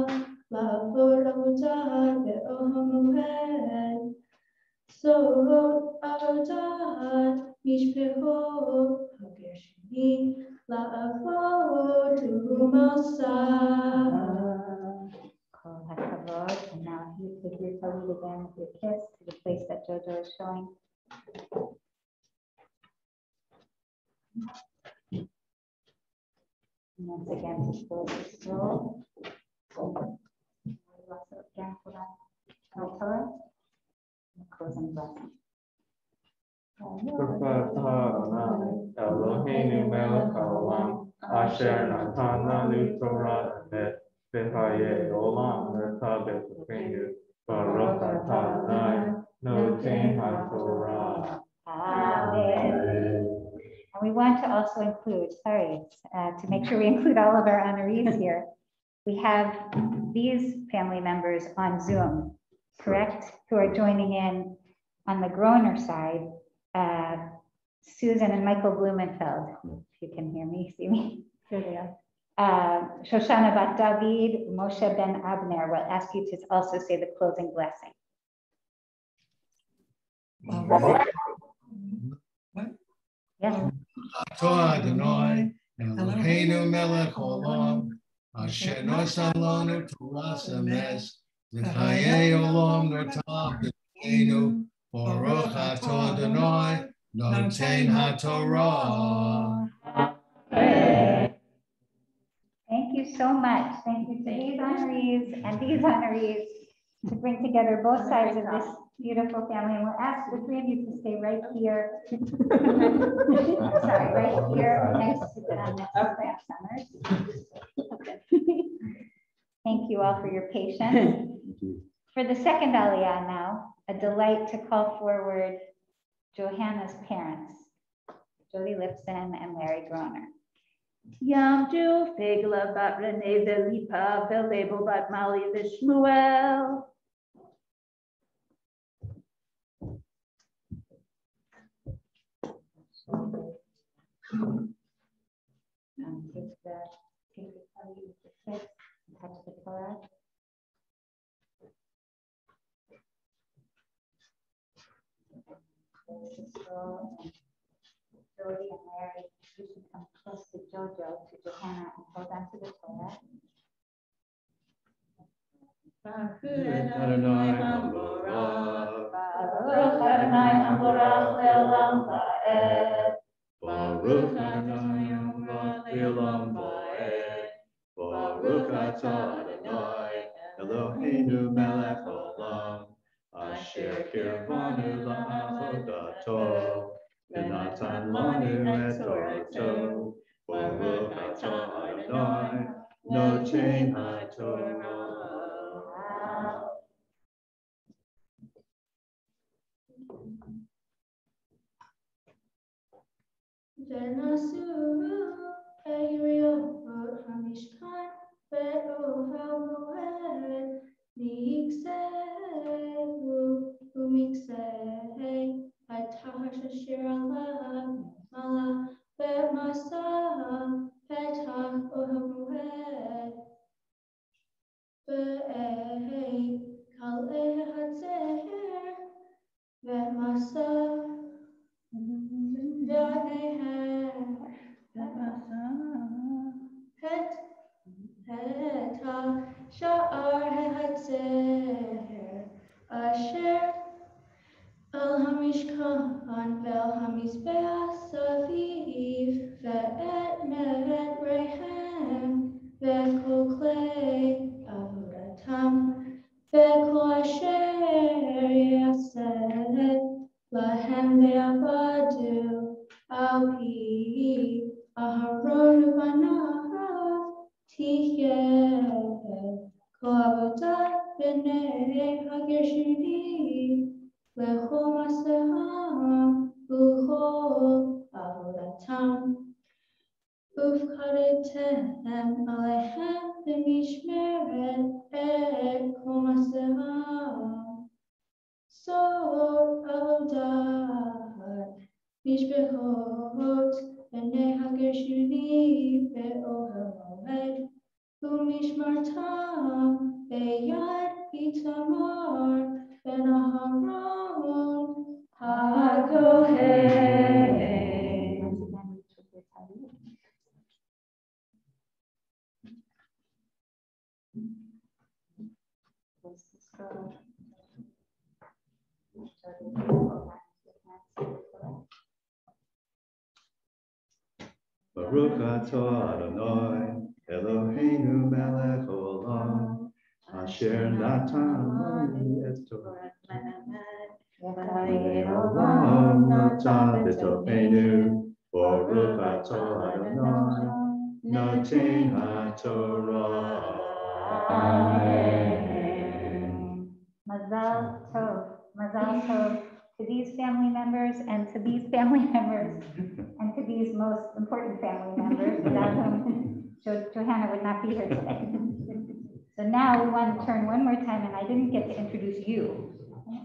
lavor avodah ve'oham moed so avodah mishpechot hagershoni la'avod u'masa. And now you take your talit again with your kiss to the place that Jojo is showing. And once again, just close the scroll. Again, hold on. Torah. Closing blessing. Baruch Atah Adonai Eloheinu melech haolam asher natan lanu Torah emet v'chayei olam merta b'tokeinu. Baruch Atah Adonai Noten HaTorah. Amen. And we want to also include, to make sure we include all of our honorees here. We have these family members on Zoom, correct? Who are joining in on the Groner side. Susan and Michael Blumenfeld, if you can hear me, see me. Here they are. Shoshana Bat David, Moshe Ben Abner. We'll ask you to also say the closing blessing. Yes. Atah Adonai Eloheinu melech haolam asher nosan lanu Toras emes v'chayei olam nerta b'tokeinu. Baruch Atah Adonai Noten HaTorah. Thank you so much. Thank you to these honorees and these honorees to bring together both sides of this Beautiful family. And we'll ask the three of you to stay right here. Sorry, right here next to Sam Summers. Thank you all for your patience. For the second Aliyah now, a delight to call forward Johanna's parents, Stuart Lipson and Larry Groner. Yamdu Fegla bat Rene Velipa Velebo bat Mali Vishmuel. Take the Torah with the six, touch the Torah. Jody and Larry, you should come close to Jojo, to Johanna, and hold on to the Torah. Baruch Adonai Hamborach Le'olam Va'ed. Baruch Adonai Hamborach Le'olam Va'ed. Baruch Atah Adonai Eloheinu Melech Olam Asher Kirvanu La'avodato V'natan Lanu Et Torato. Baruch Atah Adonai Noten HaTorah. Ve'nasu Eiriot HaMishkan Ve'ohel Moed Mikseu Umiksei Atah Shashir Allah Mala Ve'masa Petach Ohel Moed Ve'ei Kal Hatzer Ve'masa Sha'ar Hatzer Asher El Hamishkan Vel Hamizbeach Saviv Ve'et Meret Rehem Ve'kol Klei Avodatam Ve'kol Asher Yaseh Lahem Ve'avadu Al Pi Aharon Banav Tihyeh Kol Avodat B'nei HaGershuni Lechol Maseham U'chol Avodatam Ufkaretem Alehem B'mishmeret Et Kol Maseham So Avodat Mishbehot B'nei HaGershuni Ve'ohel Moed U'mishmartam Be'yad Itamar Ben Aharon HaKohen. Baruch Atah Adonai Eloheinu Melech Olam Asher Natan Lanu Et Torah Olam Natan B'Tocheinu. Baruch Atah Adonai Noten HaTorah. Amen. Mazal Tov to these family members and to these family members and to these most important family members without whom Johanna would not be here today. So now we want to turn one more time, and I didn't get to introduce you.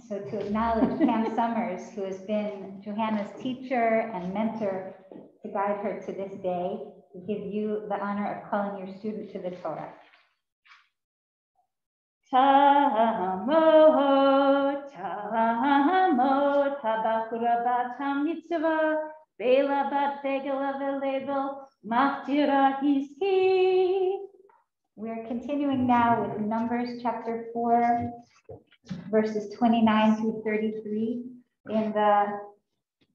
So to acknowledge Pam Summers, who has been Johanna's teacher and mentor to guide her to this day, to give you the honor of calling your student to the Torah. Tamot, Tamot, Habachura bat HaMitzvah, Bela bat Fegela Velebel, Machtira Hiski. We're continuing now with Numbers chapter 4, verses 29 through 33 in the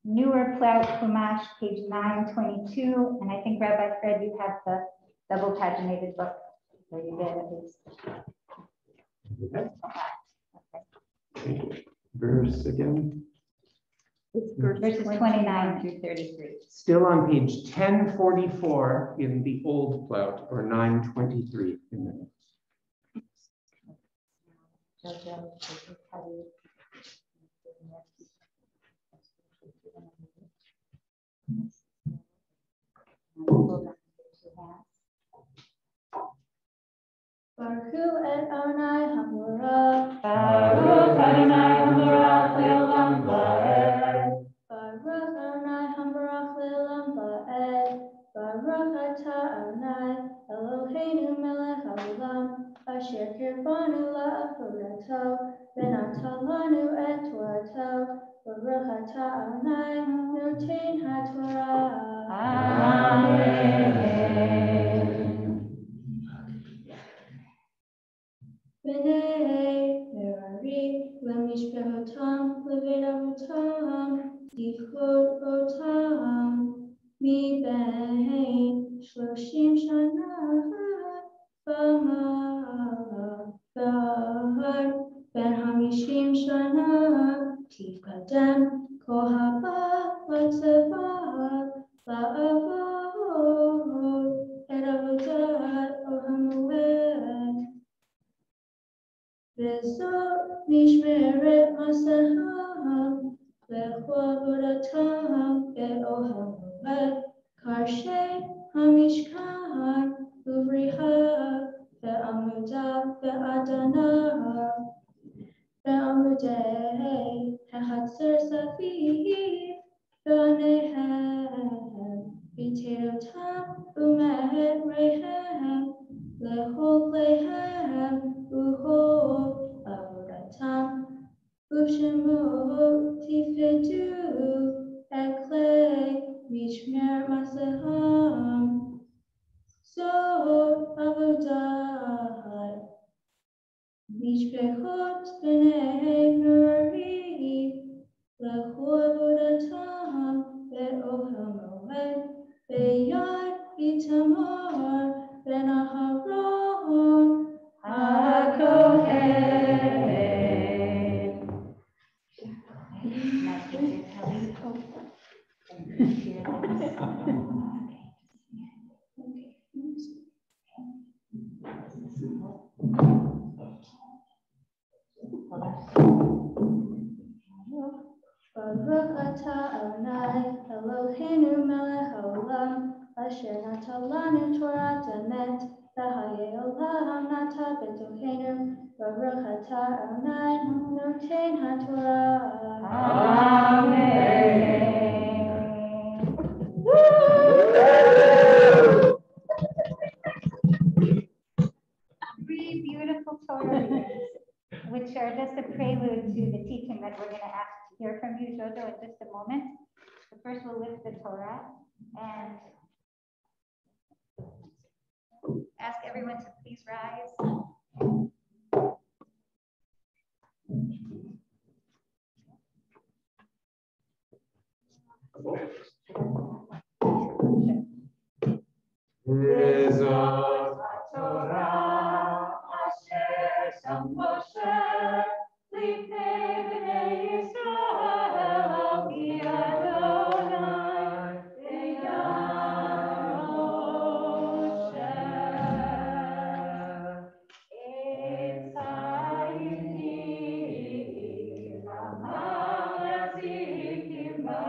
newer Plout Chumash, page 922. And I think Rabbi Fred, you have the double paginated book, or you did at least. Okay. verse again? Verses 29 through 33. Still on page 1044 in the old plout, or 923 in the notes. Baruch et Adonai Hamorah. Baruch Adonai Hamorah Le'olam Va'ed. Baruch Adonai Hamorah Le'olam Va'ed. Baruch atah Adonai Eloheinu melech haolam asher kirvanu la'avodato v'natan lanu et torato. Baruch atah Adonai noten haTorah. Amen. B'nai Merari Lemishpehotam Levedavutam Dichot Otam Mi Bein Shloshim Shana B'ma'avad Ben Hamishim Shana Tikadem Kohaba Vatzevad La'avod Et Avodat Ohamoed Vezot nishmeret masaham lechovodatam be'oham moed karshe hamishkan uvriha ve'amudah ve'adanav ve'amudei hachatzer safiv ve'anehem v'teotam u'mehet rehem lechol lehem Uho avodatam uvshemot tifedu eklei mishmer masaham zot avodat mishpechot b'nei Merari lechu avodatam be'ohel moed be'yad Itamar ben Aharon HaKohen. Baruch atah Adonai Eloheinu melech haolam asher natan lanu Torah emet v'hayei olam nata b'tochenu Baruch atah Adonai noten haTorah. Amen. Three beautiful Torah readings, which are just a prelude to the teaching that we're going to hear from you, Jojo, in just a moment. But first, we'll lift the Torah and ask everyone to please rise. V'zot haTorah asher sam Moshe lifnei b'nei Yisrael ki Adonai v'yam Moshe et ha'yivim ha'mazikim ba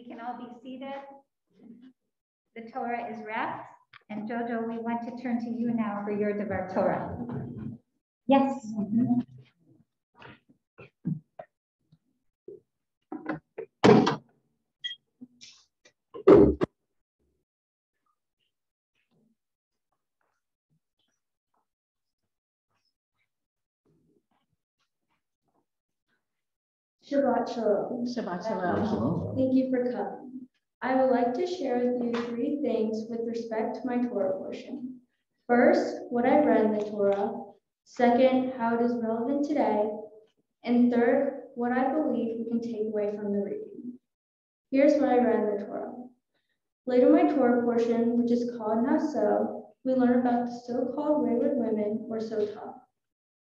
we can all be seated. The Torah is wrapped. And Jojo, we want to turn to you now for your Devar Torah. Yes. Shabbat Shalom. Shabbat Shalom. Thank you for coming. I would like to share with you 3 things with respect to my Torah portion. First, what I read in the Torah. Second, how it is relevant today. And third, what I believe we can take away from the reading. Here's what I read in the Torah. Later in my Torah portion, which is called Naso, we learn about the so-called wayward women, or sotah.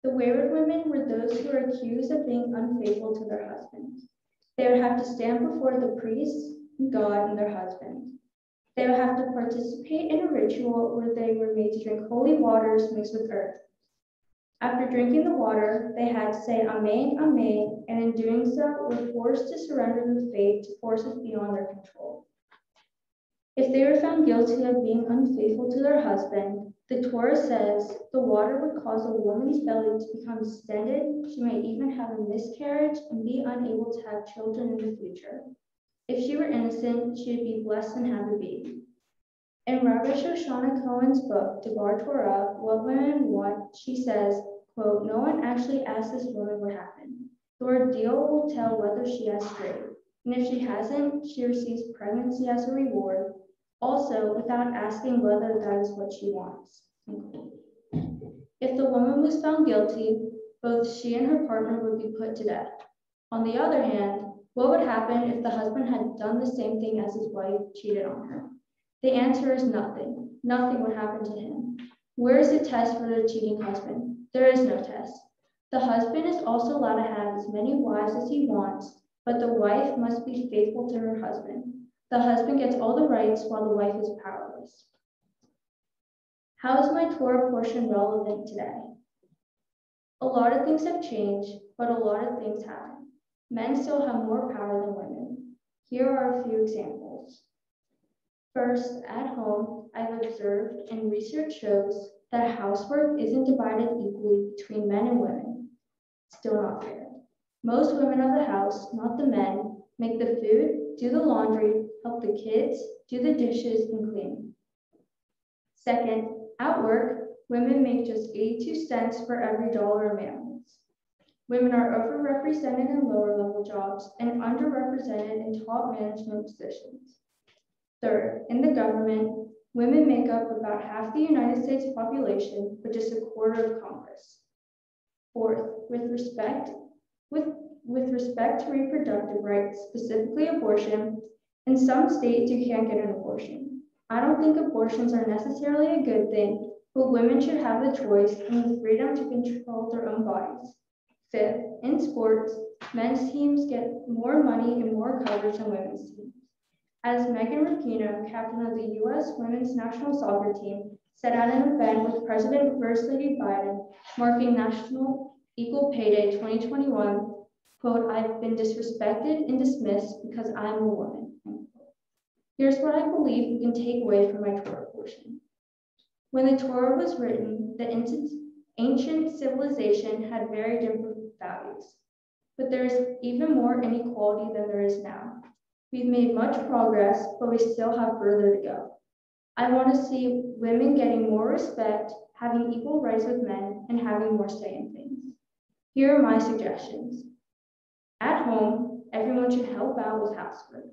The wayward women were those who were accused of being unfaithful to their husbands. They would have to stand before the priests, God, and their husbands. They would have to participate in a ritual where they were made to drink holy waters mixed with earth. After drinking the water, they had to say Amen, Amen, and in doing so were forced to surrender their faith to forces beyond their control. If they were found guilty of being unfaithful to their husband, the Torah says the water would cause a woman's belly to become distended. She may even have a miscarriage and be unable to have children in the future. If she were innocent, she would be blessed and have a baby. In Rabbi Shoshana Cohen's book, Devar Torah, What Women Want, she says, quote, no one actually asked this woman what happened. The ordeal will tell whether she has strayed. And if she hasn't, she receives pregnancy as a reward, also without asking whether that is what she wants. If the woman was found guilty, both she and her partner would be put to death. On the other hand, what would happen if the husband had done the same thing as his wife cheated on her? The answer is nothing. Nothing would happen to him. Where is the test for the cheating husband? There is no test. The husband is also allowed to have as many wives as he wants, but the wife must be faithful to her husband. The husband gets all the rights while the wife is powerless. How is my Torah portion relevant today? A lot of things have changed, but a lot of things haven't. Men still have more power than women. Here are a few examples. First, at home, I've observed and research shows that housework isn't divided equally between men and women. Still not fair. Most women of the house, not the men, make the food, do the laundry, help the kids, do the dishes, and clean. Second, at work, women make just 82 cents for every dollar a man makes. Women are overrepresented in lower level jobs and underrepresented in top management positions. Third, in the government, women make up about half the United States population, but just a quarter of Congress. Fourth, with respect to reproductive rights, specifically abortion, in some states you can't get an abortion. I don't think abortions are necessarily a good thing, but women should have the choice and the freedom to control their own bodies. Fifth, in sports, men's teams get more money and more coverage than women's teams. As Megan Rapinoe, captain of the U.S. women's national soccer team, said at an event with President and First Lady Biden, marking National Equal Pay Day 2021, quote, I've been disrespected and dismissed because I'm a woman. Here's what I believe we can take away from my Torah portion. When the Torah was written, the ancient civilization had very different values, but there is even more inequality than there is now. We've made much progress, but we still have further to go. I want to see women getting more respect, having equal rights with men, and having more say in things. Here are my suggestions. At home, everyone should help out with housework.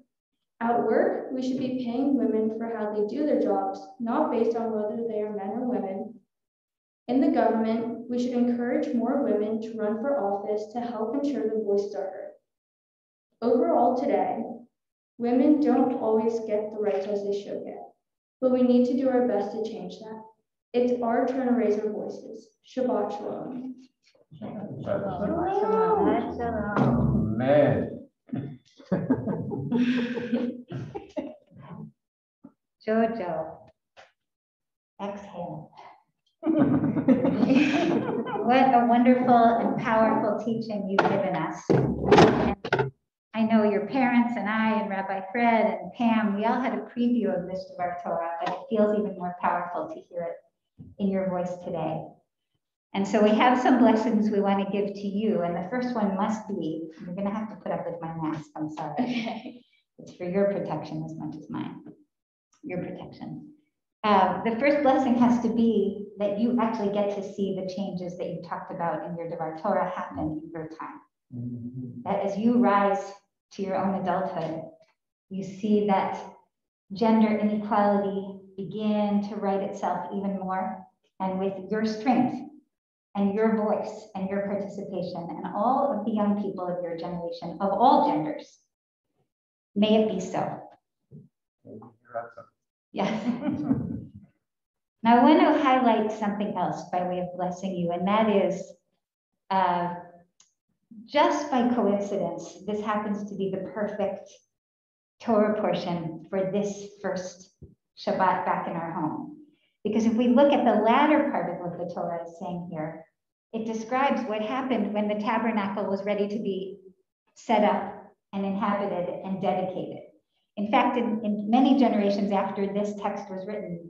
At work, we should be paying women for how they do their jobs, not based on whether they are men or women. In the government, we should encourage more women to run for office to help ensure their voices are heard. Overall today, women don't always get the rights as they should get, but we need to do our best to change that. It's our turn to raise our voices. Shabbat Shalom. Shabbat Shalom. Man. Jojo, exhale. What a wonderful and powerful teaching you've given us. And I know your parents and I and Rabbi Fred and Pam, we all had a preview of this Devar Torah, but it feels even more powerful to hear it in your voice today. And so we have some blessings we want to give to you. And the first one must be, you're going to have to put up with my mask. I'm sorry. Okay. It's for your protection as much as mine. Your protection. The first blessing has to be that you actually get to see the changes that you talked about in your Devar Torah happen in your time. That as you rise to your own adulthood, you see that gender inequality begin to right itself even more. And with your strength and your voice and your participation and all of the young people of your generation, of all genders, may it be so. Yes. Now I want to highlight something else by way of blessing you, and that is just by coincidence, this happens to be the perfect Torah portion for this first Shabbat back in our home. Because if we look at the latter part of what the Torah is saying here, it describes what happened when the tabernacle was ready to be set up and inhabited and dedicated. In fact, in many generations after this text was written,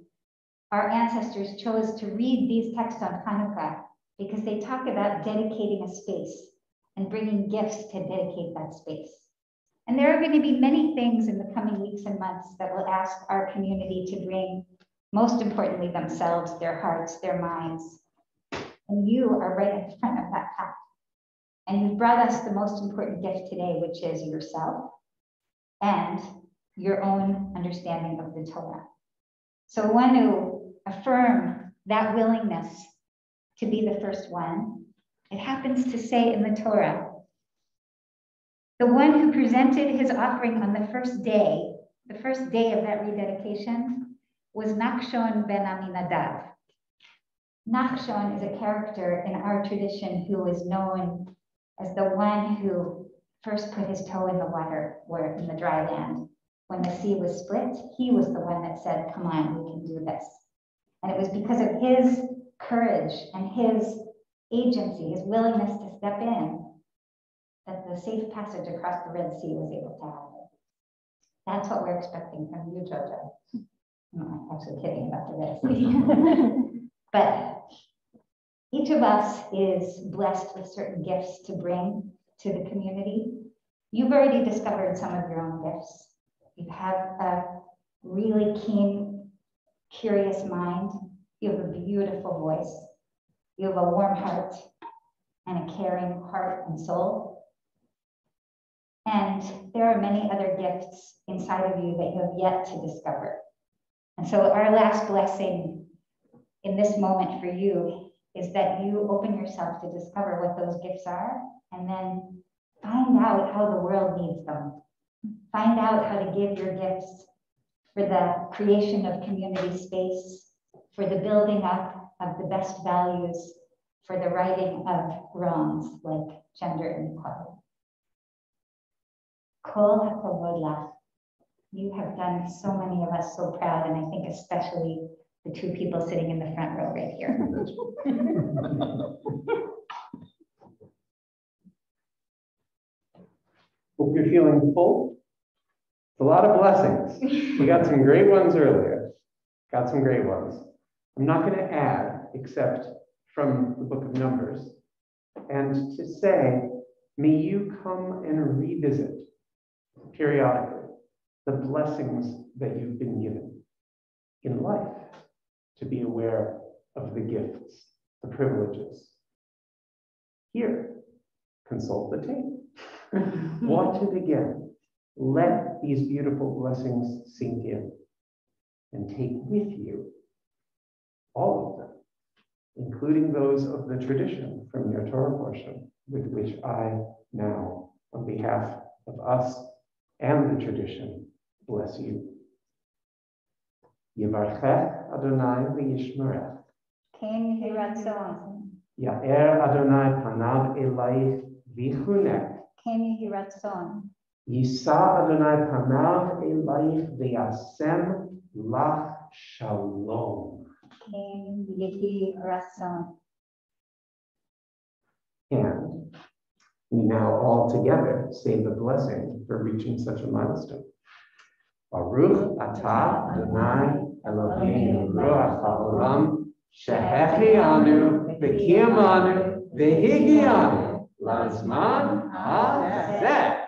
our ancestors chose to read these texts on Hanukkah because they talk about dedicating a space and bringing gifts to dedicate that space. And there are going to be many things in the coming weeks and months that will ask our community to bring, most importantly, themselves, their hearts, their minds. And you are right in front of that path. And you've brought us the most important gift today, which is yourself and your own understanding of the Torah. So I want to affirm that willingness to be the first one. It happens to say in the Torah, the one who presented his offering on the first day of that rededication, was Nachshon ben Aminadav. Nachshon is a character in our tradition who is known as the one who first put his toe in the water, or in the dry land. When the sea was split, he was the one that said, come on, we can do this. And it was because of his courage and his agency, his willingness to step in, that the safe passage across the Red Sea was able to happen. That's what we're expecting from you, Jojo. I'm not actually kidding about the Red Sea. But each of us is blessed with certain gifts to bring to the community. You've already discovered some of your own gifts. You have a really keen, curious mind. You have a beautiful voice. You have a warm heart and a caring heart and soul. And there are many other gifts inside of you that you have yet to discover. And so our last blessing in this moment for you is that you open yourself to discover what those gifts are, and then find out how the world needs them. Find out how to give your gifts for the creation of community space, for the building up of the best values, for the righting of wrongs like gender inequality. Kol hakavod lach. You have done so many of us so proud, and I think especially the two people sitting in the front row right here. Hope you're feeling full. It's a lot of blessings. We got some great ones earlier. Got some great ones. I'm not going to add, except from the book of Numbers, and to say, may you come and revisit periodically the blessings that you've been given in life, to be aware of the gifts, the privileges. Here, consult the tape. Watch it again. Let these beautiful blessings sink in, and take with you all of them, including those of the tradition from your Torah portion, with which I now, on behalf of us and the tradition, bless you. Yivarchech Adonai v'yishmerech. Ken Yehi Ratzon. Ya'er Adonai panav elayich v'chunech. Ken Yehi Ratzon. Yisa Adonai panav elayich v'yasem lach shalom. Ken Yehi Ratzon. And We now all together say the blessing for reaching such a milestone. Baruch atah Adonai Eloheinu ruach haolam shehechianu v'kiyamanu v'higianu lazman hazeh.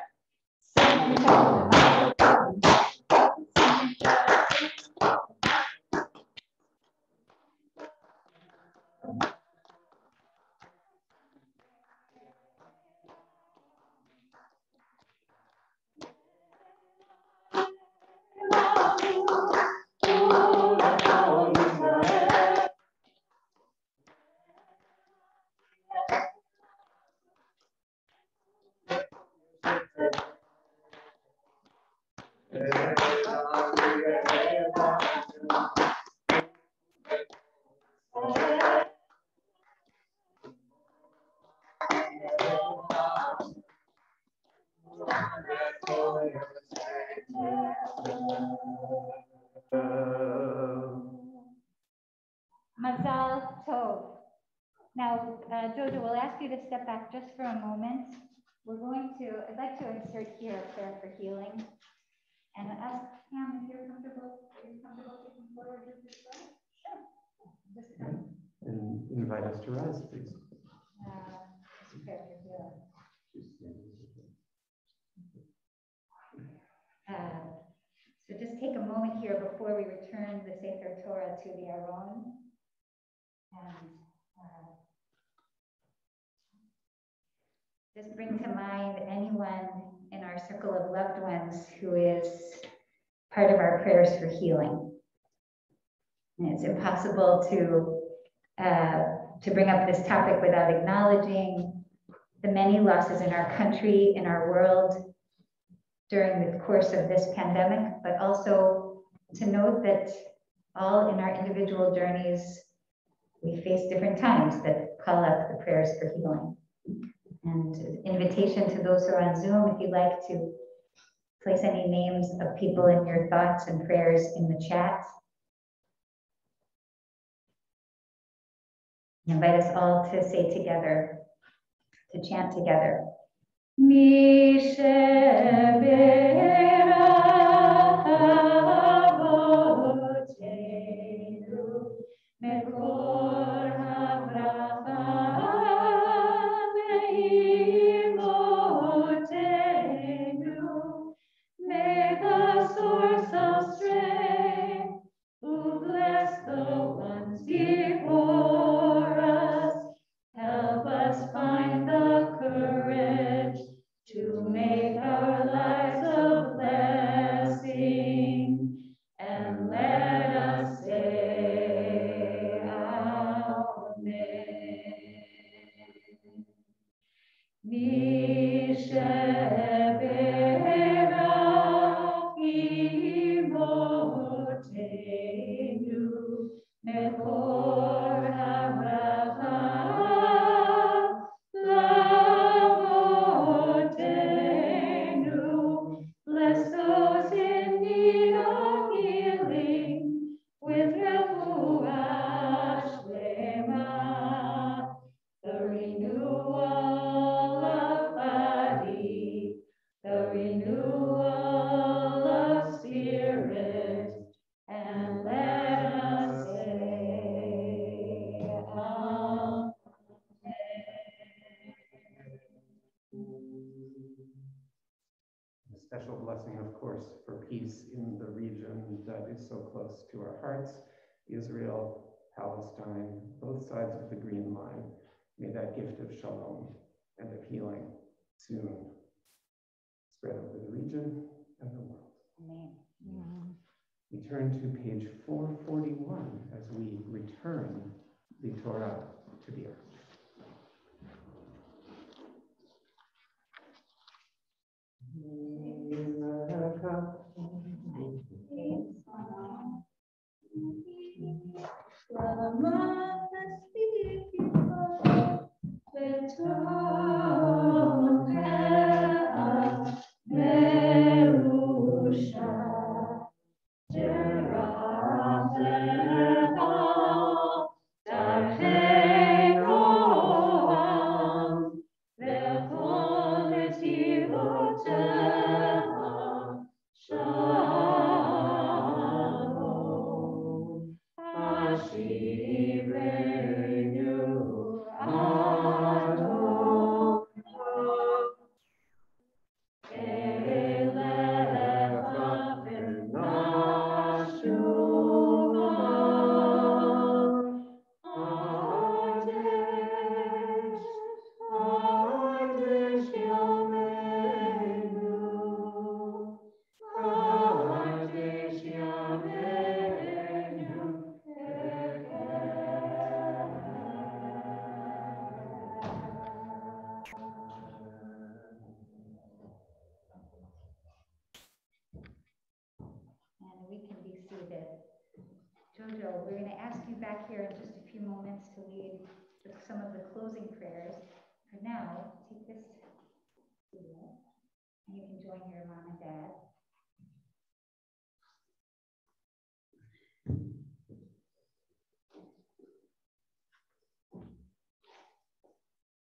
Mazal Tov. Now, Jojo, we'll ask you to step back just for a moment. I'd like to insert here a prayer for healing. And ask Pam if you're comfortable taking forward with this prayer. Sure. Just come. And invite us to rise, please. Prayer for healing. So just take a moment here before we return the Sefer Torah to the Aron. And just bring to mind anyone in our circle of loved ones who is part of our prayers for healing. And it's impossible to bring up this topic without acknowledging the many losses in our country, in our world during the course of this pandemic, but also to note that all in our individual journeys, we face different times that call out the prayers for healing. And invitation to those who are on Zoom, if you'd like to place any names of people in your thoughts and prayers in the chat. I invite us all to say together, to chant together. May the source of strength, who bless the ones before us, help us find the courage to make our lives a blessing, and let us say Amen. Bless those in need of healing with refuah shlema, the renewal of body, the renewal of spirit, and let us say Amen. A special blessing, of course, for peace in the region that is so close to our hearts, Israel, Palestine, both sides of the Green Line. May that gift of shalom and of healing soon spread over the region and the world. Amen. We turn to page 441 as we return the Torah to the earth. Darkei Jojo, we're going to ask you back here in just a few moments to lead with some of the closing prayers. For now, take this and you can join your mom and dad.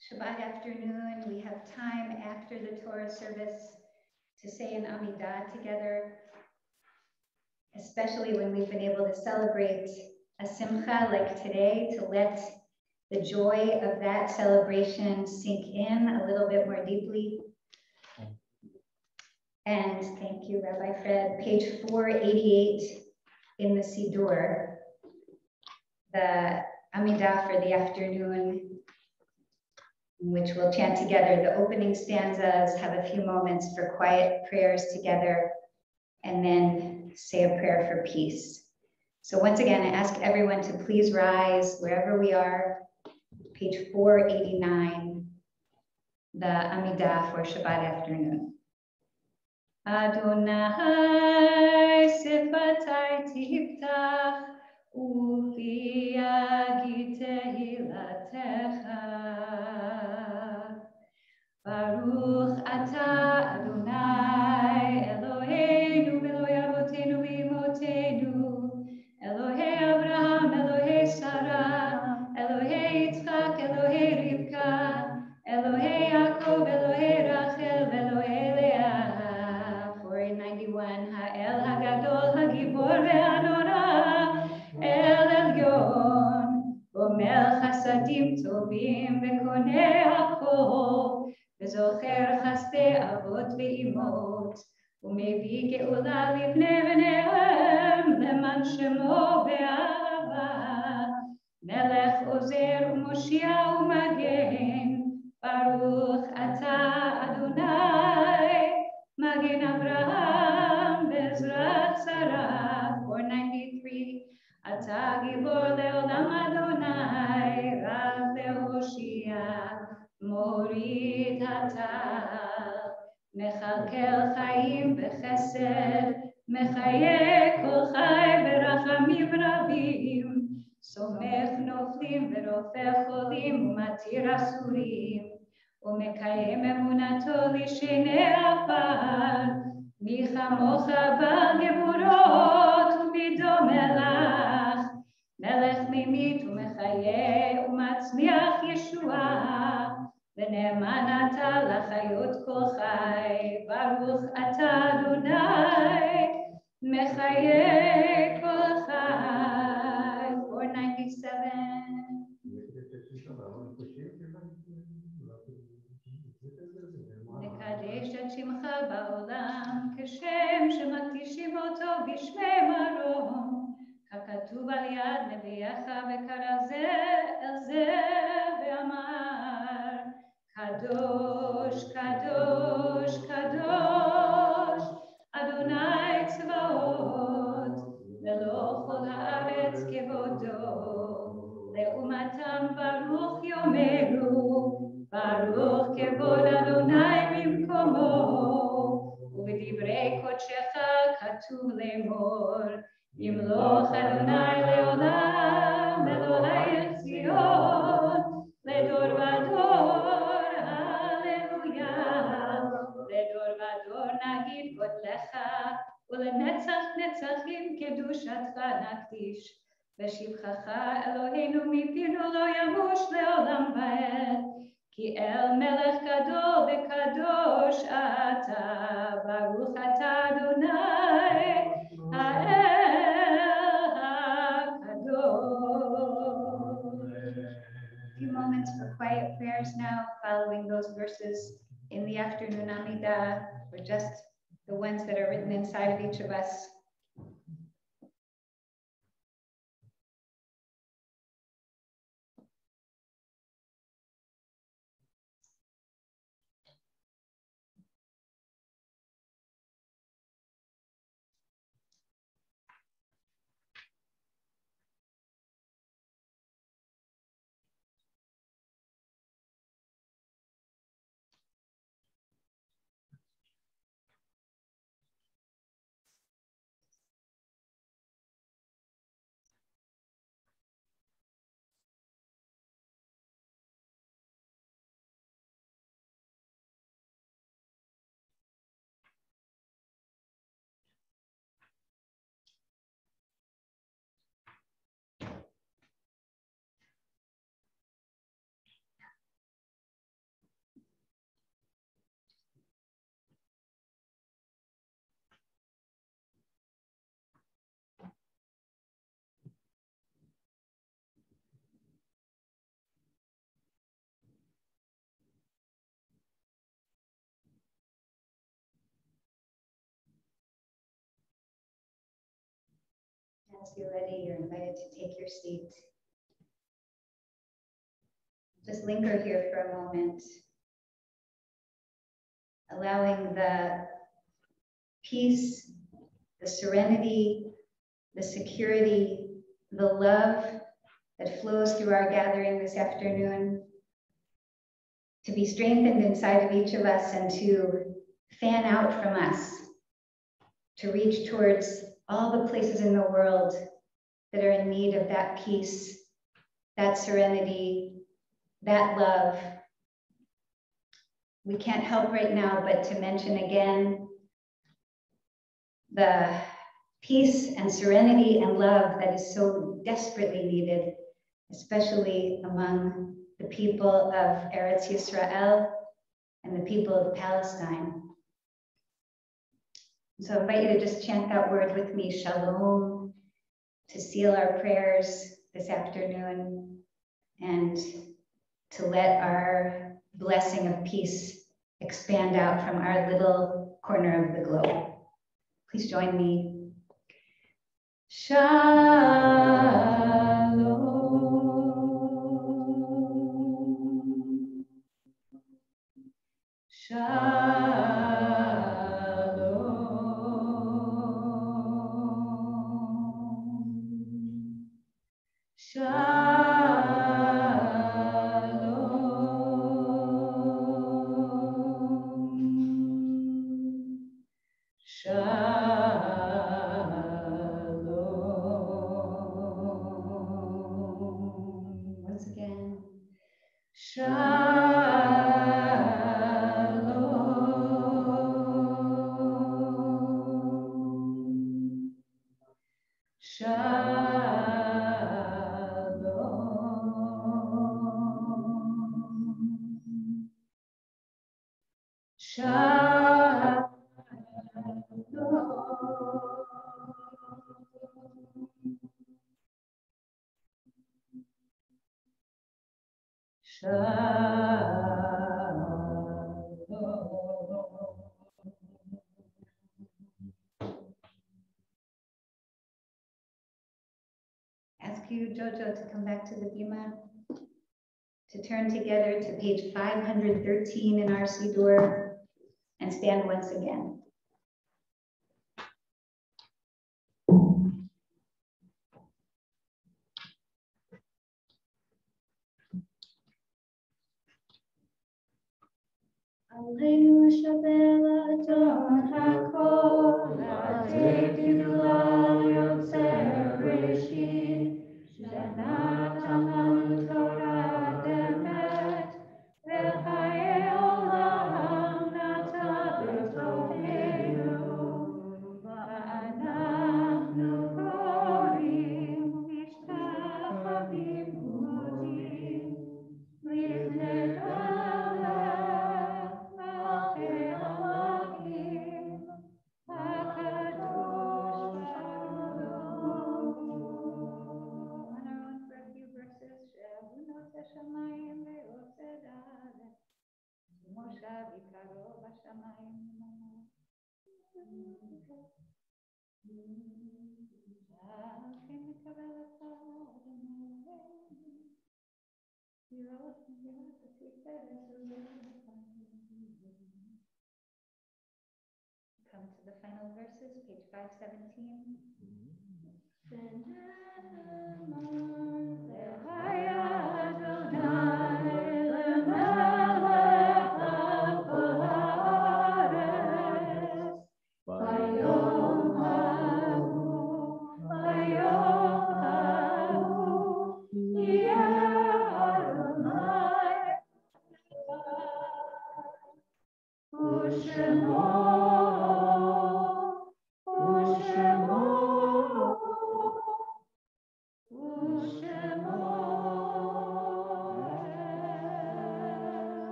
Shabbat afternoon, we have time after the Torah service to say an Amidah together, especially when we've been able to celebrate a simcha like today, to let the joy of that celebration sink in a little bit more deeply. And thank you, Rabbi Fred, page 488 in the Siddur, the Amidah for the afternoon, which we'll chant together. The opening stanzas have a few moments for quiet prayers together, and then say a prayer for peace. So once again, I ask everyone to please rise wherever we are. Page 489, the Amidah for Shabbat afternoon. Adonai sefatai tiftach ufi yagid tehilatecha. Baruch atah Adonai Eloheinu Eloi Avotenu v'imotenu, Elohei Abraham, Elohei Sarah, Elohei Yitzchak, Elohei Rivka, Elohei Yaakov, Elohei Rachel, Elohei Leah. 491. Ha'el Hagadol Hagibor ve'Hanora, El Elyon, Omer Chasadim Tovim v'Konei Hakol, וזוכר חסדי אבות ואימות, ומביא גאולה לבני בניהם, למען שמו באהבה. מלך עוזר ומושיע ומגן, ברוך אתה אדוני, מגן אברהם בעזרת שרה. 493. אתה גיבור לעולם אדוני, רב להושיע. מוריד הטל, מכלכל חיים בחסד, מחיה כל חי ברחמים רבים, סומך נופלים ורופא חולים ומתיר אסורים, ומקיים אמונתו לשני עפר. מי כמוך בעל גבורות ומידו מלך, מלך ממית ומחיה ומצמיח ישועה. ונאמן אתה לחיות כל חי, ברוך אתה אדוני, מחיה כל חי. 497. נקדש את שמך בעולם, כשם שמקדישים אותו בשמי מרום, ככתוב על יד נביאך וקרא זה אל זה ואמר, קדוש, קדוש, קדוש, אדוני צבאות, ללא כל הארץ כבודו, לאומתם ברוך יאמרו, ברוך כבוד אדוני במקומו, ובדברי קודשך כתוב לאמור, ימלוך אדוני לעולם, אלוהי ציון, לדור ודור, הללויה. לדור ודור נגיד גודלך, ולנצח נצחים קדושתך נקדיש. ושבחך אלוהינו מפינו לא ימוש לעולם ועד, כי אל מלך גדול וקדוש Kadosh Ata, Baruch Ata Adonai, Ha'el HaKadosh. A few moments for quiet prayers now, following those verses in the afternoon Amidah, or just the ones that are written inside of each of us. As you're ready, you're invited to take your seat. Just linger here for a moment, allowing the peace, the serenity, the security, the love that flows through our gathering this afternoon to be strengthened inside of each of us and to fan out from us, to reach towards all the places in the world that are in need of that peace, that serenity, that love. We can't help right now but to mention again the peace and serenity and love that is so desperately needed, especially among the people of Eretz Yisrael and the people of Palestine. So I invite you to just chant that word with me, Shalom, to seal our prayers this afternoon and to let our blessing of peace expand out from our little corner of the globe. Please join me. Shalom. Shalom. Shalom. Shalom. Once again. Shalom. Shalom. Shalom. Ask you, Jojo, to come back to the Bima, to turn together to page 513 in our Siddur and stand once again. Aleinu l'shaber l'adon hakol, l'atei gidula l'yotzer Bereshit, shenata lanu Torah emet, v'chayei olam nata b'tocheinu, v'anachnu korim mishtachavim u'modim, livnei Torah. Come to the final verses, page 517.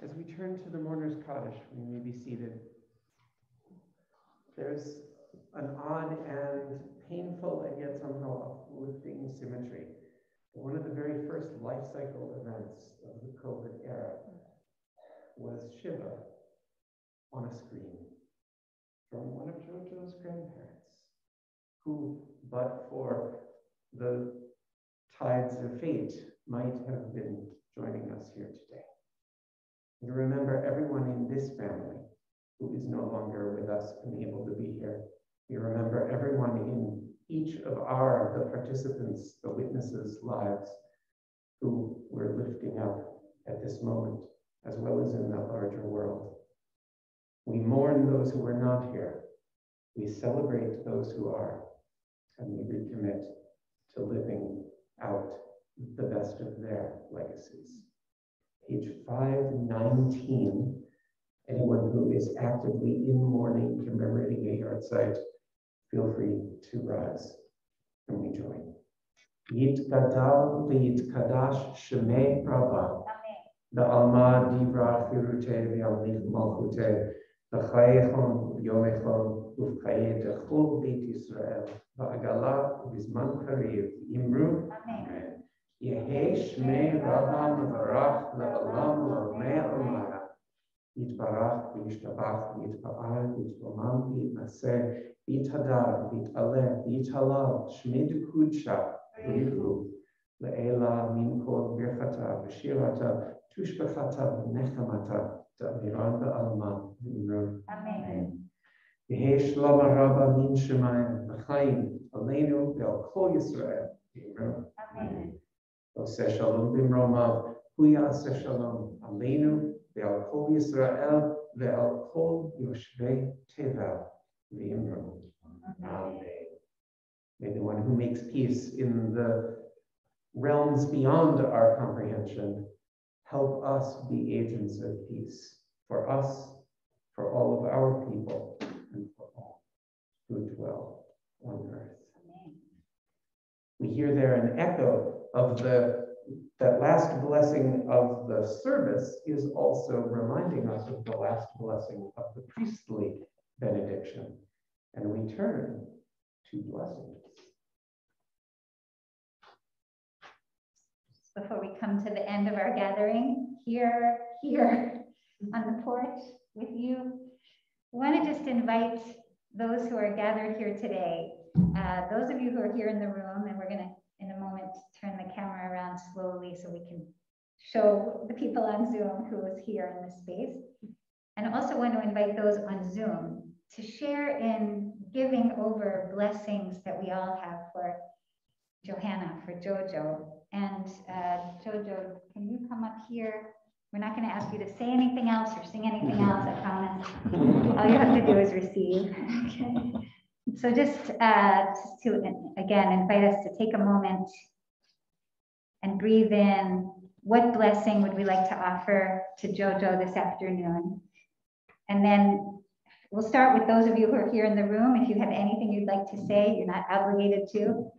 As we turn to the mourner's cottage, we may be seated. There's an odd and painful and yet somehow uplifting symmetry. One of the very first life cycle events of the COVID era was Shiva on a screen from one of Jojo's grandparents, who, but for the tides of fate, might have been joining us here today. And remember everyone in this family who is no longer with us and able to be here. We remember everyone in each of the participants, the witnesses' lives, who we're lifting up at this moment, as well as in the larger world. We mourn those who are not here. We celebrate those who are, and we recommit to living out the best of their legacies. Page 519, anyone who is actively in mourning, commemorating a yard site, feel free to rise and we join. Yit gadal v'yit kadash shemei rabba, v'alma divra chirute v'yalmich malchute, v'chayechon v'yomechon uv'chaye dechol beit Yisrael, v'agala v'zman kariv imru. Amen. Yehi shmei rabba mevarach le'olam la'omei olamaya. Yitbarach v'yishtabach v'yitba'al v'yitbomam v'yitnaseh v'yithadar v'yit'aleh v'yithalal shmei kudsha v'yichu le'ela min kol birchata v'shirata tushbechata v'nechamata ta'amiran v'alma v'imru. Amen. Yehi shlama rabba min shemayim v'chaim aleinu ve'al kol Yisrael v'imru. Amen. Oseh shalom b'mromav huyaseh shalom aleinu ve'al kol Yisrael ve'al kol yoshvei tevel v'imru. Amen. May the one who makes peace in the realms beyond our comprehension help us be agents of peace for us, for all of our people, and for all who dwell on earth. Amen. We hear there an echo of that last blessing of the service is also reminding us of the last blessing of the priestly benediction. And we turn to blessings. Before we come to the end of our gathering, here on the porch with you, I want to just invite those who are gathered here today, those of you who are here in the room, and we're going to, in a moment, turn the camera around slowly so we can show the people on Zoom who is here in this space. And I also want to invite those on Zoom to share in giving over blessings that we all have for Johanna, for Jojo. And Jojo, can you come up here? We're not going to ask you to say anything else or sing anything else, I promise. All you have to do is receive. Okay. So just to, again, invite us to take a moment and breathe in. What blessing would we like to offer to Jojo this afternoon? And then we'll start with those of you who are here in the room. If you have anything you'd like to say, you're not obligated to.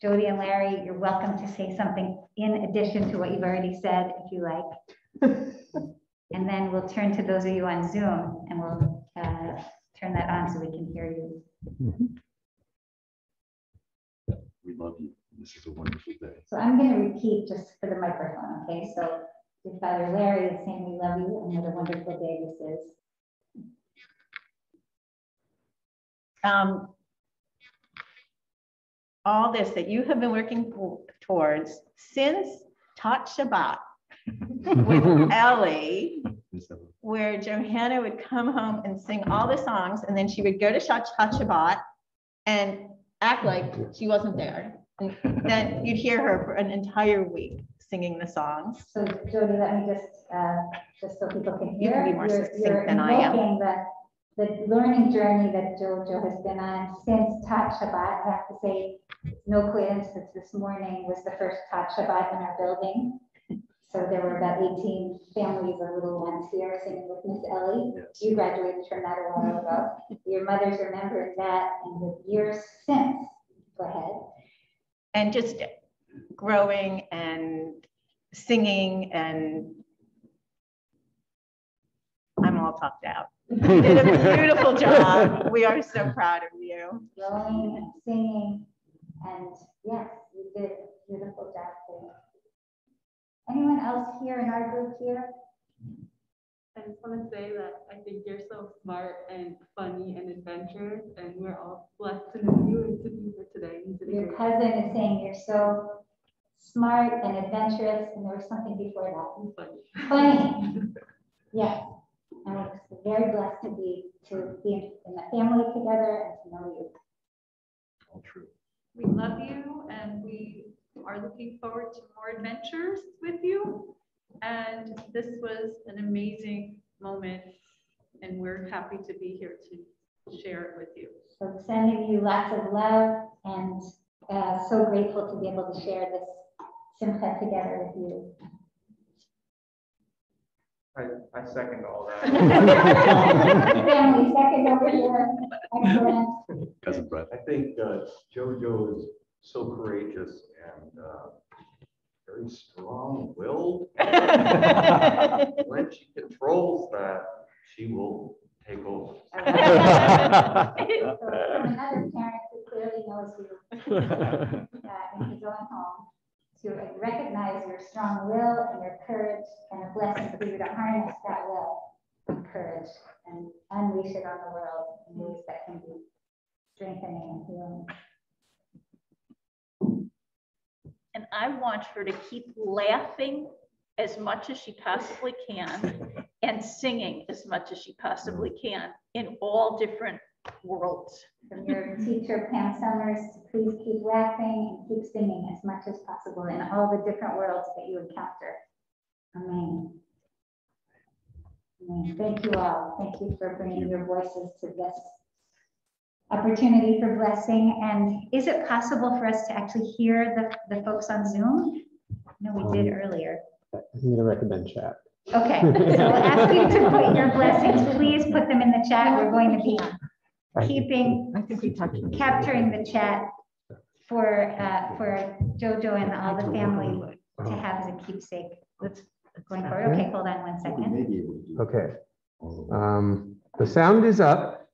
Jody and Larry, you're welcome to say something in addition to what you've already said, if you like. And then we'll turn to those of you on Zoom and we'll turn that on so we can hear you. We love you. This is a wonderful day. So I'm going to repeat just for the microphone, okay? So your Father Larry is saying we love you and what a wonderful day this is. All this that you have been working towards since Tot Shabbat with Ellie, where Johanna would come home and sing all the songs, and then she would go to Tot Shabbat and act like she wasn't there. And then you'd hear her for an entire week singing the songs. So Jody, let me just so people can hear. You can be more succinct than I am. The learning journey that JoJo has been on since Tot Shabbat. I have to say, no coincidence, this morning was the first Tot Shabbat in our building. So there were about 18 families of little ones here singing with Miss Ellie. Yes. You graduated from that a while ago. Your mothers remembered that in the years since. Go ahead. And just growing and singing, and I'm all talked out. You did a beautiful job. We are so proud of you. Growing and singing, and yes, you did a beautiful job there. Anyone else here in our group here? I just want to say that I think you're so smart and funny and adventurous, and we're all blessed to know you and to be here today. Your cousin is saying you're so smart and adventurous, and there was something before that. Funny. Yes. And we're very blessed to be in the family together and to know you. All true. We love you, and we are looking forward to more adventures with you. And this was an amazing moment, and we're happy to be here to share it with you. So sending you lots of love, and so grateful to be able to share this simcha together with you. I second all that. Family second over here. Excellent. Cousin Brett. I think JoJo is so courageous and very strong-willed. When she controls that, she will take over. So another parent who clearly knows you in his own home, to recognize your strong will and your courage, and a blessing for you to harness that will and courage and unleash it on the world in ways that can be strengthening and healing. And I want her to keep laughing as much as she possibly can and singing as much as she possibly can in all different worlds. From your teacher, Pam Summers, please keep laughing and keep singing as much as possible in all the different worlds that you encounter. Amen. Amen. Thank you all. Thank you for bringing your voices to this opportunity for blessing. And is it possible for us to actually hear the folks on Zoom? No, we did earlier. I need to recommend chat. Okay, so we'll ask you to put your blessings. Please put them in the chat. We're going to be capturing the chat for JoJo and all the family to have as a keepsake. Let's going forward. Okay, hold on 1 second. Okay. The sound is up.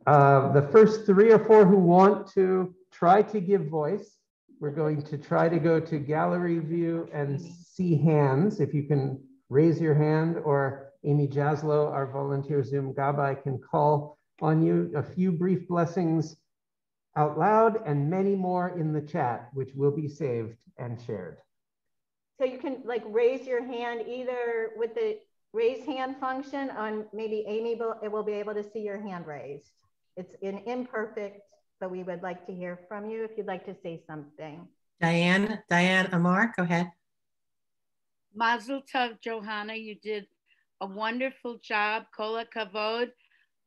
The first 3 or 4 who want to try to give voice, we're going to try to go to gallery view and see hands. If you can raise your hand, or Amy Jaslow, our volunteer Zoom Gabbai, can call on you. A few brief blessings out loud and many more in the chat, which will be saved and shared. So you can raise your hand either with the raise hand function on, maybe Amy will be able to see your hand raised. It's imperfect, but we would like to hear from you if you'd like to say something. Diane Amar, go ahead. Mazel tov, Johanna, you did a wonderful job. Kol hakavod.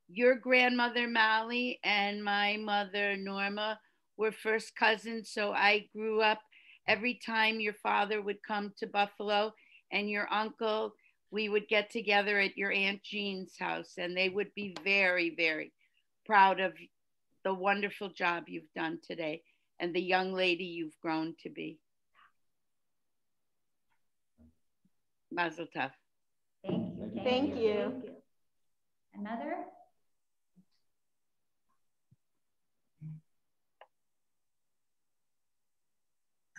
Your grandmother Mali and my mother Norma were first cousins, so I grew up every time your father would come to Buffalo and your uncle, we would get together at your Aunt Jean's house, and they would be very, very proud of the wonderful job you've done today and the young lady you've grown to be. Mazel tov. Thank you. Thank you. Another?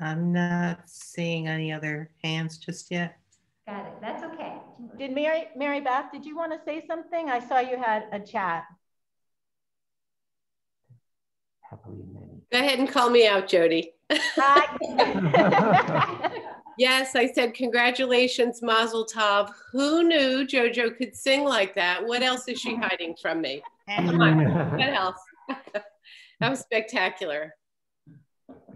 I'm not seeing any other hands just yet. Got it. That's okay. Did Mary Beth, did you want to say something? I saw you had a chat. Go ahead and call me out, Jody. Yes, I said congratulations, Mazel Tov. Who knew JoJo could sing like that? What else is she hiding from me? Come on, what else? That was spectacular.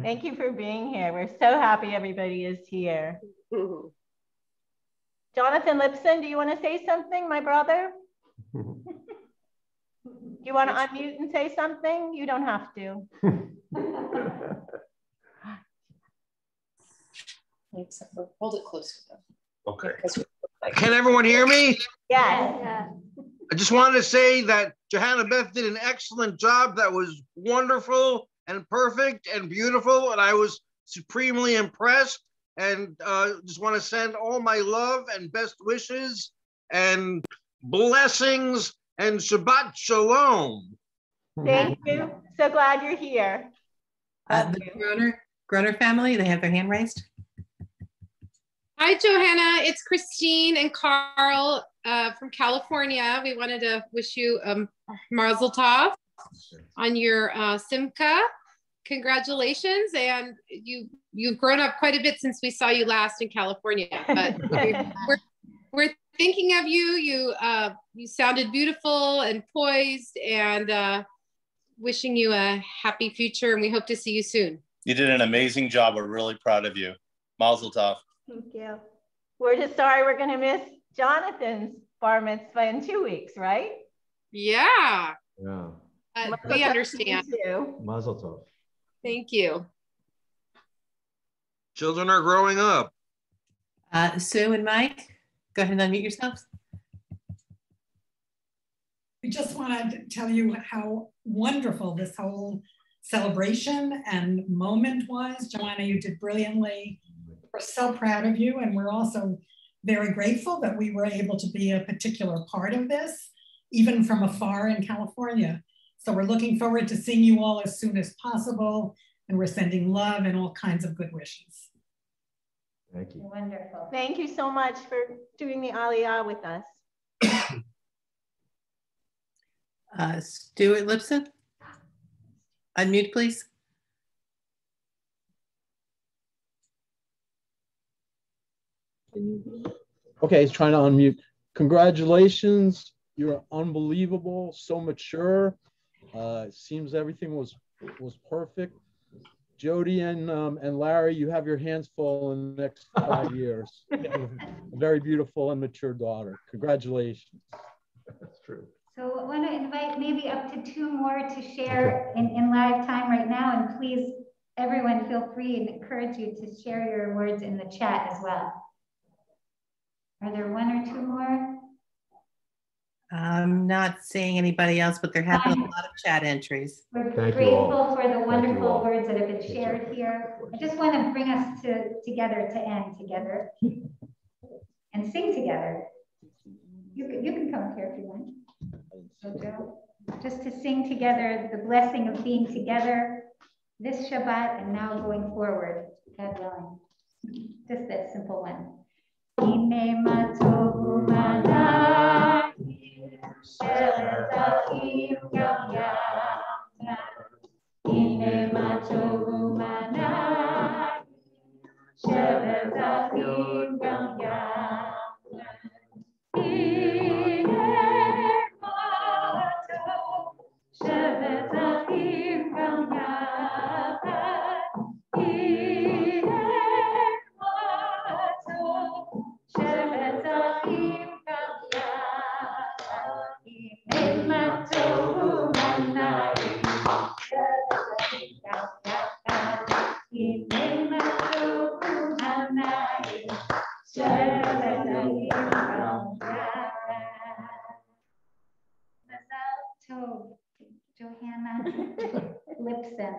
Thank you for being here. We're so happy everybody is here. Jonathan Lipson, do you want to say something, my brother? Do you want to unmute and say something? You don't have to. Hold it closer though. Okay. Can everyone hear me? Yes. I just wanted to say that Johanna Beth did an excellent job. That was wonderful and perfect and beautiful. And I was supremely impressed. And just want to send all my love and best wishes and blessings and Shabbat Shalom. Thank you. So glad you're here. The Groner family, they have their hand raised. Hi, Johanna. It's Christine and Carl from California. We wanted to wish you Mazel Tov on your Simcha. Congratulations, and you've grown up quite a bit since we saw you last in California. But we're thinking of you. You sounded beautiful and poised, and wishing you a happy future. And we hope to see you soon. You did an amazing job. We're really proud of you. Mazel Tov. Thank you. We're just sorry we're going to miss Jonathan's bar mitzvah in 2 weeks, right? Yeah. Yeah. We understand. Mazel tov. Thank you. Children are growing up. Sue and Mike, go ahead and unmute yourselves. We just want to tell you how wonderful this whole celebration and moment was. Joanna, you did brilliantly. We're so proud of you, and we're also very grateful that we were able to be a particular part of this, even from afar in California. So we're looking forward to seeing you all as soon as possible, and we're sending love and all kinds of good wishes. Thank you. Wonderful. Thank you so much for doing the Aliyah with us. Stuart Lipson, unmute, please. Okay, he's trying to unmute. Congratulations. You're unbelievable, so mature. Seems everything was perfect. Jody and Larry, you have your hands full in the next 5 years. A very beautiful and mature daughter. Congratulations. That's true. So I want to invite maybe up to 2 more to share in live time right now. And please, everyone, feel free and encourage you to share your words in the chat as well. Are there 1 or 2 more? I'm not seeing anybody else, but there have been a lot of chat entries. We're grateful for the wonderful words that have been shared here. I just want to bring us together to end together and sing together. You can come up here if you want. Just to sing together the blessing of being together this Shabbat and now going forward, God willing. Just that simple one. Johanna Lipson.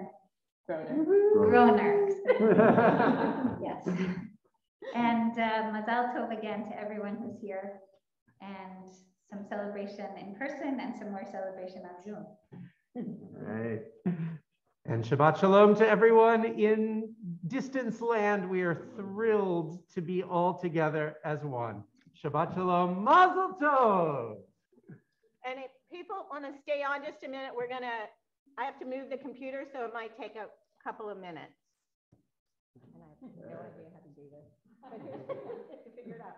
Groner. Yes. And Mazal Tov again to everyone who's here, and some celebration in person and some more celebration on Zoom. Right. And Shabbat Shalom to everyone in distance land. We are thrilled to be all together as one. Shabbat Shalom, Mazel Tov. And if people want to stay on just a minute, I have to move the computer, so it might take a couple of minutes. And I have no idea how to do this, but here's to figure it out.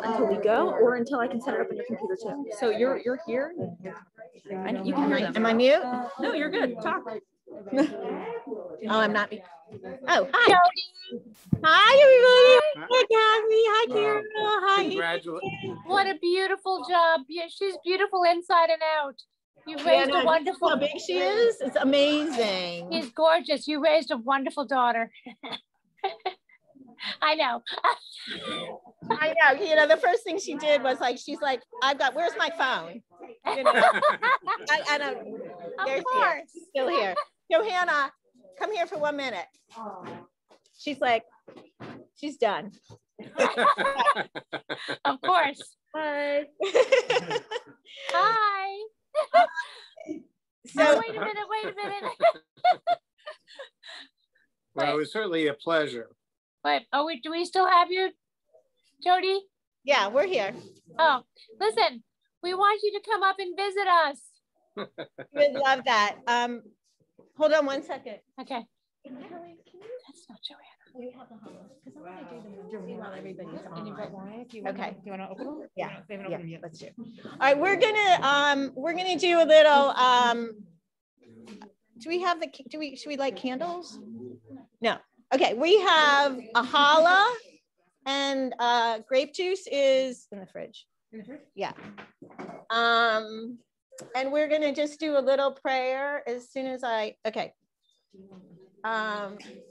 Until we go, or until I can set it up on your computer too. So you're here. You can hear them. Am I mute? No, you're good. Talk. Oh, I'm not. Oh, hi. Hi, everybody. Hi, Kathy. Hi, Carol. Hi. Congratulations. What a beautiful job. Yeah, she's beautiful inside and out. You raised a wonderful. How big she is? It's amazing. She's gorgeous. You raised a wonderful daughter. I know. I know. You know, the first thing she did was like, she's like, where's my phone? You know, I don't. There's here. Still here. Johanna, come here for 1 minute. She's like, she's done. Of course. Bye. Hi. So oh, wait a minute. Well, it was certainly a pleasure. Wait, do we still have you, Jody? Yeah, we're here. Oh, listen, we want you to come up and visit us. We'd love that. Hold on one second. Okay. That's not Joanna. We have the hummus because I want to do the movie while everybody's on. Okay. You want to open them? Yeah. They haven't Yeah. opened them yet. Let's do. All right, we're gonna do a little. Do we have the? Should we light candles? No. Okay. We have a challah and grape juice is in the fridge. Yeah. And we're gonna just do a little prayer as soon as okay.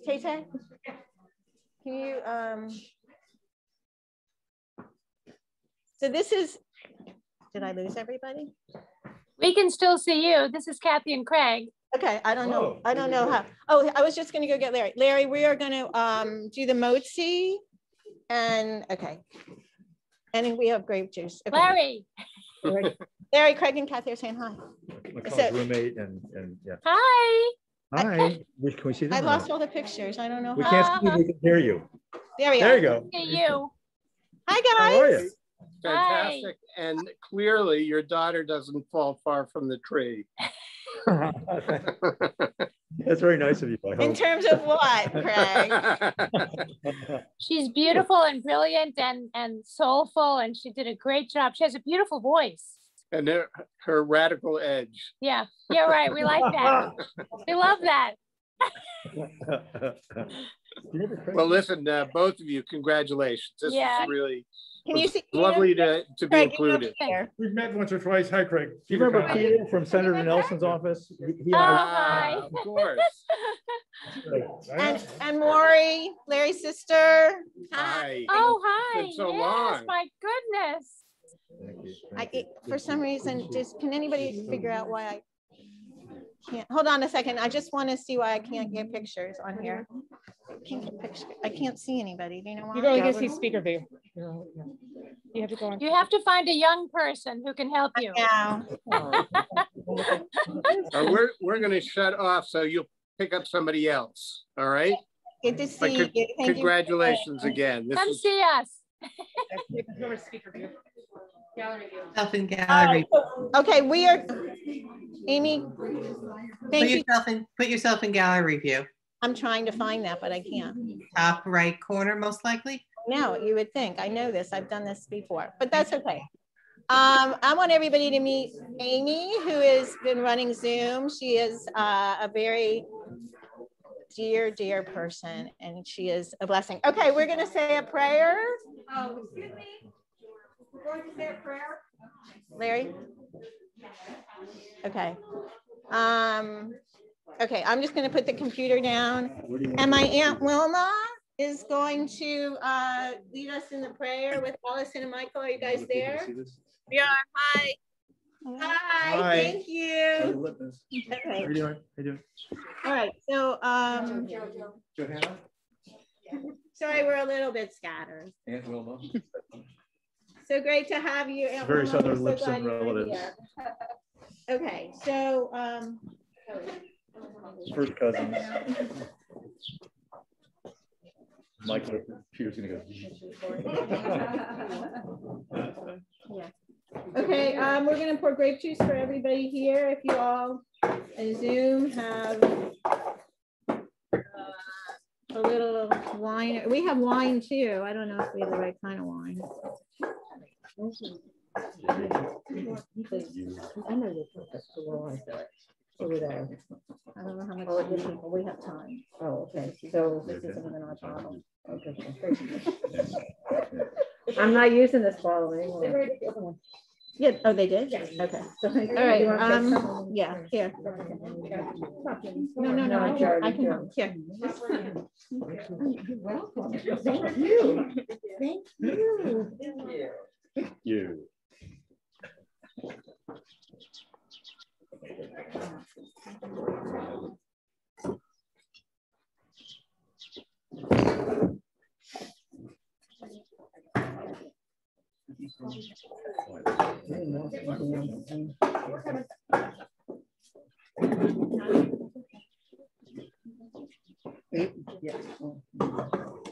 Tay, can you, so this is, did I lose everybody? We can still see you. This is Kathy and Craig. Okay, I don't know. I don't know how. Oh, I was just gonna go get Larry. Larry, we are gonna do the motzi and, okay. And we have grape juice. Okay. Larry. Larry, Craig and Kathy are saying hi. My roommate and yeah. Hi. Hi. Can we see them? I lost all the pictures. I don't know. We can't see you. We can hear you. There we are. There you go. Look at you. Hi, guys. How are you? Fantastic. Hi. And clearly your daughter doesn't fall far from the tree. That's very nice of you. In terms of what, Craig? She's beautiful and brilliant and soulful, and she did a great job. She has a beautiful voice. And her radical edge. Yeah, right. We like that. We love that. Well, listen, both of you, congratulations. This is really lovely to be Craig, included. We've met once or twice. Hi, Craig. Do you remember Peter from Senator Nelson's office? Hi. Of course. And Maury, Larry's sister. Hi. Oh, hi. It's been so yes, long. my goodness. For some reason, can anybody figure out why I can't? Hold on a second. I just want to see why I can't get pictures on here. I can't get pictures. I can't see anybody. Do you know why? You're only going to see speaker view. You have to go on. You have to find a young person who can help you. Yeah. We're going to shut off, so you'll pick up somebody else. All right. Good to see you. Congratulations again. Come see us. Speaker view. Gallery view. Yourself in gallery. Okay, we are. Amy, put yourself in gallery view. I'm trying to find that, but I can't. Top right corner, most likely. No, you would think. I know this. I've done this before, but that's okay. I want everybody to meet Amy, who has been running Zoom. She is a very dear person, and she is a blessing. Okay, we're going to say a prayer. Excuse me. We're going to say a prayer. Larry? Okay. Okay, I'm just going to put the computer down. And my Aunt Wilma is going to lead us in the prayer with Allison and Michael. Are you guys there? We are. Hi. Hi. Thank you. Okay. How you doing? How you doing? All right. So, Johanna? sorry, we're a little bit scattered. Aunt Wilma. So great to have you, Aunt Very Wilma. Southern We're so Lipson glad you're relatives. here. Okay, so First cousins. Michael, Peter's gonna go. yeah. Okay, we're gonna pour grape juice for everybody here. If you all in Zoom have a little wine, we have wine too. I don't know if we have the right kind of wine. I know you're perfect. Over there. I don't know how much people we have time. Oh, okay. So this isn't even our bottle. Okay. I'm not using this bottle anymore. Yeah. Oh, they did? Yes. Okay. All right. Yeah. Here. No. I can help. Here. Welcome. Thank you. Thank you. Thank you.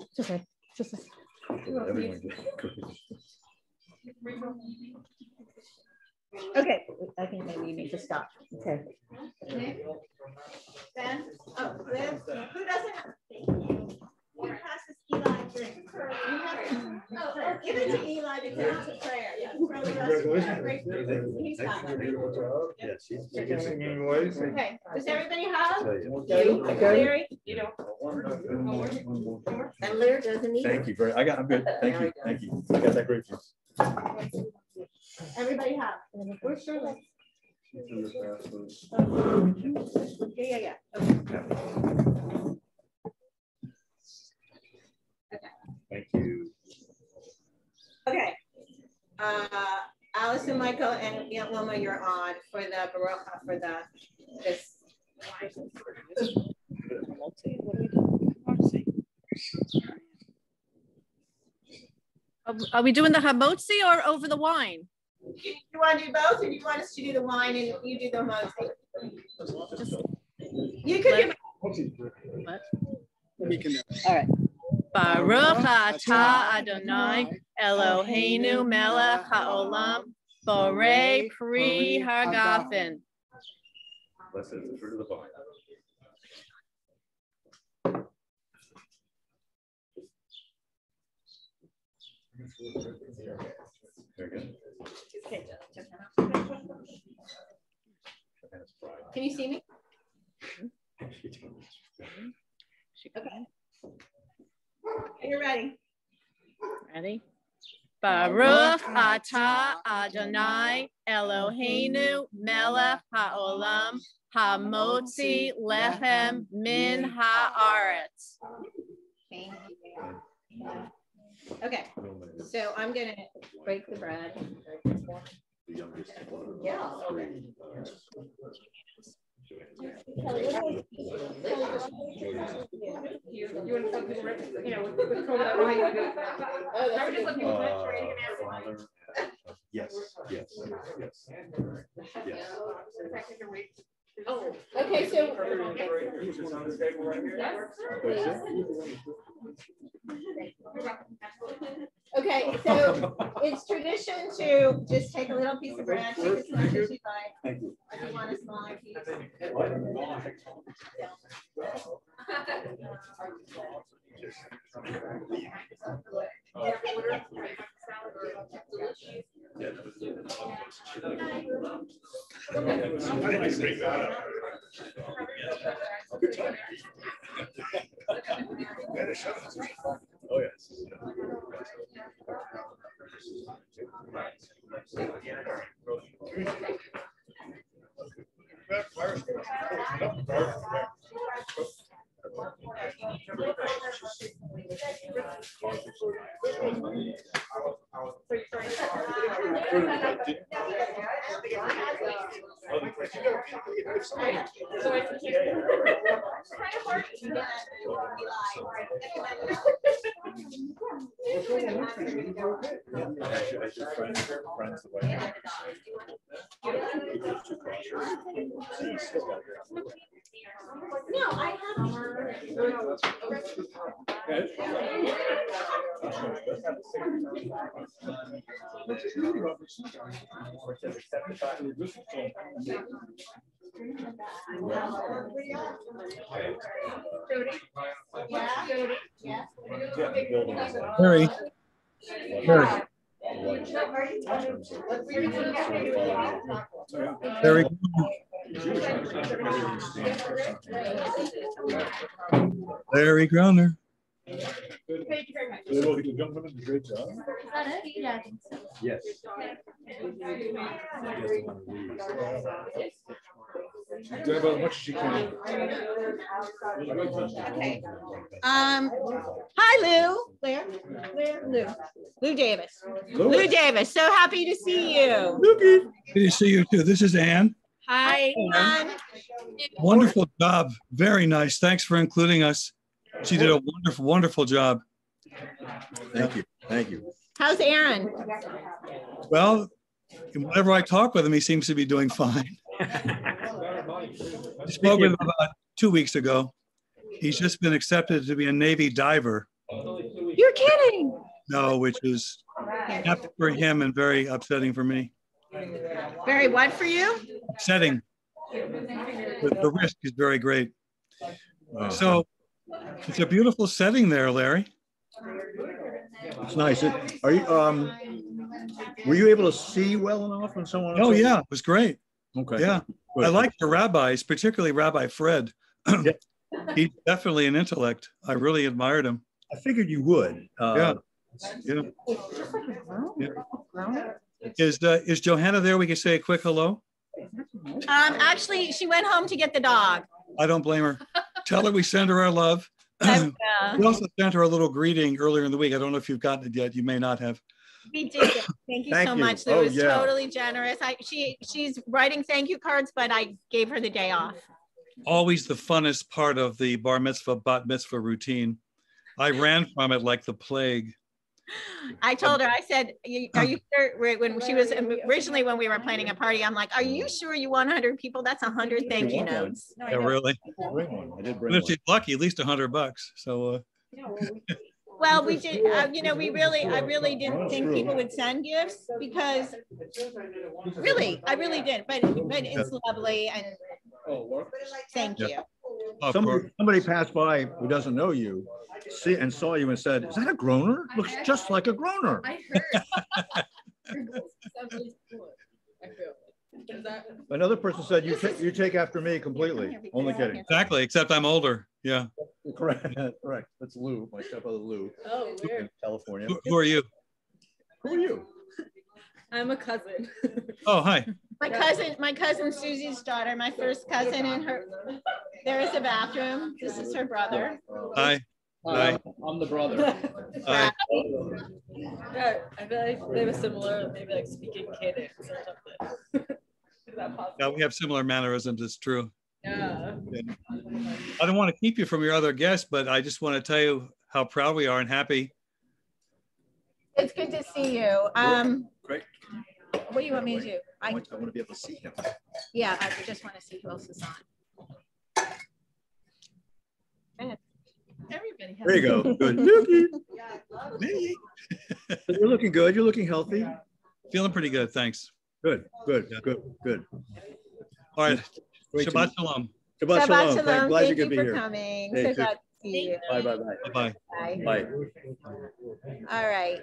It's okay. Just okay. I think maybe you need to stop. Okay. Ben? Oh, Liz? Who doesn't have? Who passes Eli a drink? Oh, give it to Eli because it's a prayer. He's got one. Yes, she's singing voice. Okay. Does everybody have? You, Larry? You don't. And Larry doesn't need. Thank you very. I'm good. Thank you. Thank you. I got that great juice. Everybody have. Where's Shirley? Yeah. Okay. Thank you. Okay. Allison, Michael, and Aunt Wilma, you're on for the Baroka for this. Are we doing the hamotzi or over the wine? You want to do both, or do you want us to do the wine and you do the hamotzi? You can do what? All right. Baruch atah Adonai Eloheinu melech haolam borei pri hargafen. Blessed is the fruit of the vine. Very good. Can you see me? Okay. You're ready. Ready? Baruch atah Adonai Eloheinu melech haolam hamotzi lechem min haaretz. Thank you. Okay, so I'm gonna break the bread. Yeah. Yes. Oh, okay, so okay, so it's tradition to just take a little piece of bread, take as much as you like. If you want a smaller piece. Oh yes. No, I have. Harry. Harry. Larry Groner. Thank you very much. Great job. Is that it? Yeah, I think so. Yes. Do about as much as you can. Okay. Hi, Lou. Lou Davis. Lou Davis. So happy to see you. Good to see you too. This is Ann. Hi, Ann. Wonderful job. Very nice. Thanks for including us. She did a wonderful job. Thank you. Thank you. How's Aaron? Well, whenever I talk with him, he seems to be doing fine. I spoke with him about 2 weeks ago. He's just been accepted to be a Navy diver. You're kidding. No, which is happy for him and very upsetting for me. Very what for you? Upsetting. The risk is very great. Wow. So it's a beautiful setting there, Larry. It's nice. Are you? Were you able to see well enough when someone? Oh yeah, it was great. Okay. Yeah, good. I like the rabbis, particularly Rabbi Fred. He's definitely an intellect. I really admired him. I figured you would. Yeah. Is Johanna there? We can say a quick hello. Actually, she went home to get the dog. I don't blame her. Tell her we send her our love. We also sent her a little greeting earlier in the week. I don't know if you've gotten it yet. You may not have. We did. Thank you so much. It was totally generous. She's writing thank you cards, but I gave her the day off. Always the funnest part of the bar mitzvah, bat mitzvah routine. I ran from it like the plague. I told her, I said, are you sure? When she was originally, when we were planning a party, I'm like, are you sure you want 100 people? That's 100 thank you notes. Yeah, really? I did bring And if one. she's lucky, at least $100. So. Well, we did, I really didn't think people would send gifts because really, I really did, but it's lovely and thank you. Somebody passed by who doesn't know you, saw you and said, "Is that a Groner? Looks just like a Groner." I heard. Another person said, "You take after me completely." Only kidding. Exactly, except I'm older. Yeah. Correct. Correct. That's Lou, my stepbrother Lou. Oh, weird. In California. Who are you? Who are you? I'm a cousin. Oh, hi. My cousin Susie's daughter, my first cousin, and there is a bathroom. This is her brother. Hi. Hi. I'm the brother. Hi. Yeah, I feel like they have a similar, maybe like speaking cadence or something. Is that possible? Yeah, we have similar mannerisms. It's true. Yeah. I don't want to keep you from your other guests, but I just want to tell you how proud we are and happy. It's good to see you. Great. What do you want me to do? I want to be able to see him. Yeah, I just want to see who else is on. Everybody has. There you go. Good. Looky. You're looking good. You're looking healthy. Feeling pretty good. Thanks. Good. Good. Good. Good. All right. Great Shabbat Shalom. Shabbat Shalom. Shalom. Glad you Thank could be you for here. coming. Hey, So glad to see you. Bye. Bye. Bye. Bye. Bye. All right.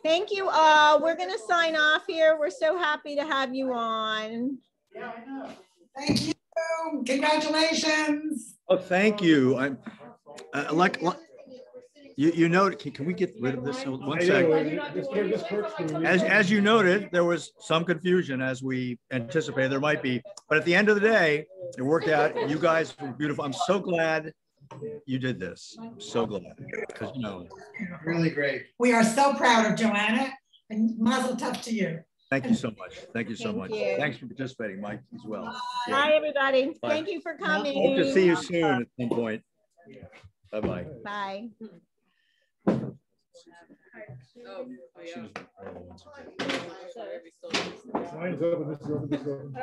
Thank you all. We're going to sign off here. We're so happy to have you on. Yeah, I know. Thank you. Congratulations. Oh, thank you. I'm like you noted. Can we get rid of this 1 second? As you noted, there was some confusion as we anticipated there might be, but at the end of the day, it worked out. You guys were beautiful. I'm so glad you did this. I'm so glad because Really great. We are so proud of Joanna and mazel tov to you. Thank you so much. Thank you so much. you. Thanks for participating, Mike, as well. Bye, everybody. Bye. Thank you for coming. Hope to see you soon at some point. Bye-bye. Bye. Mine's open. This is open. This is open.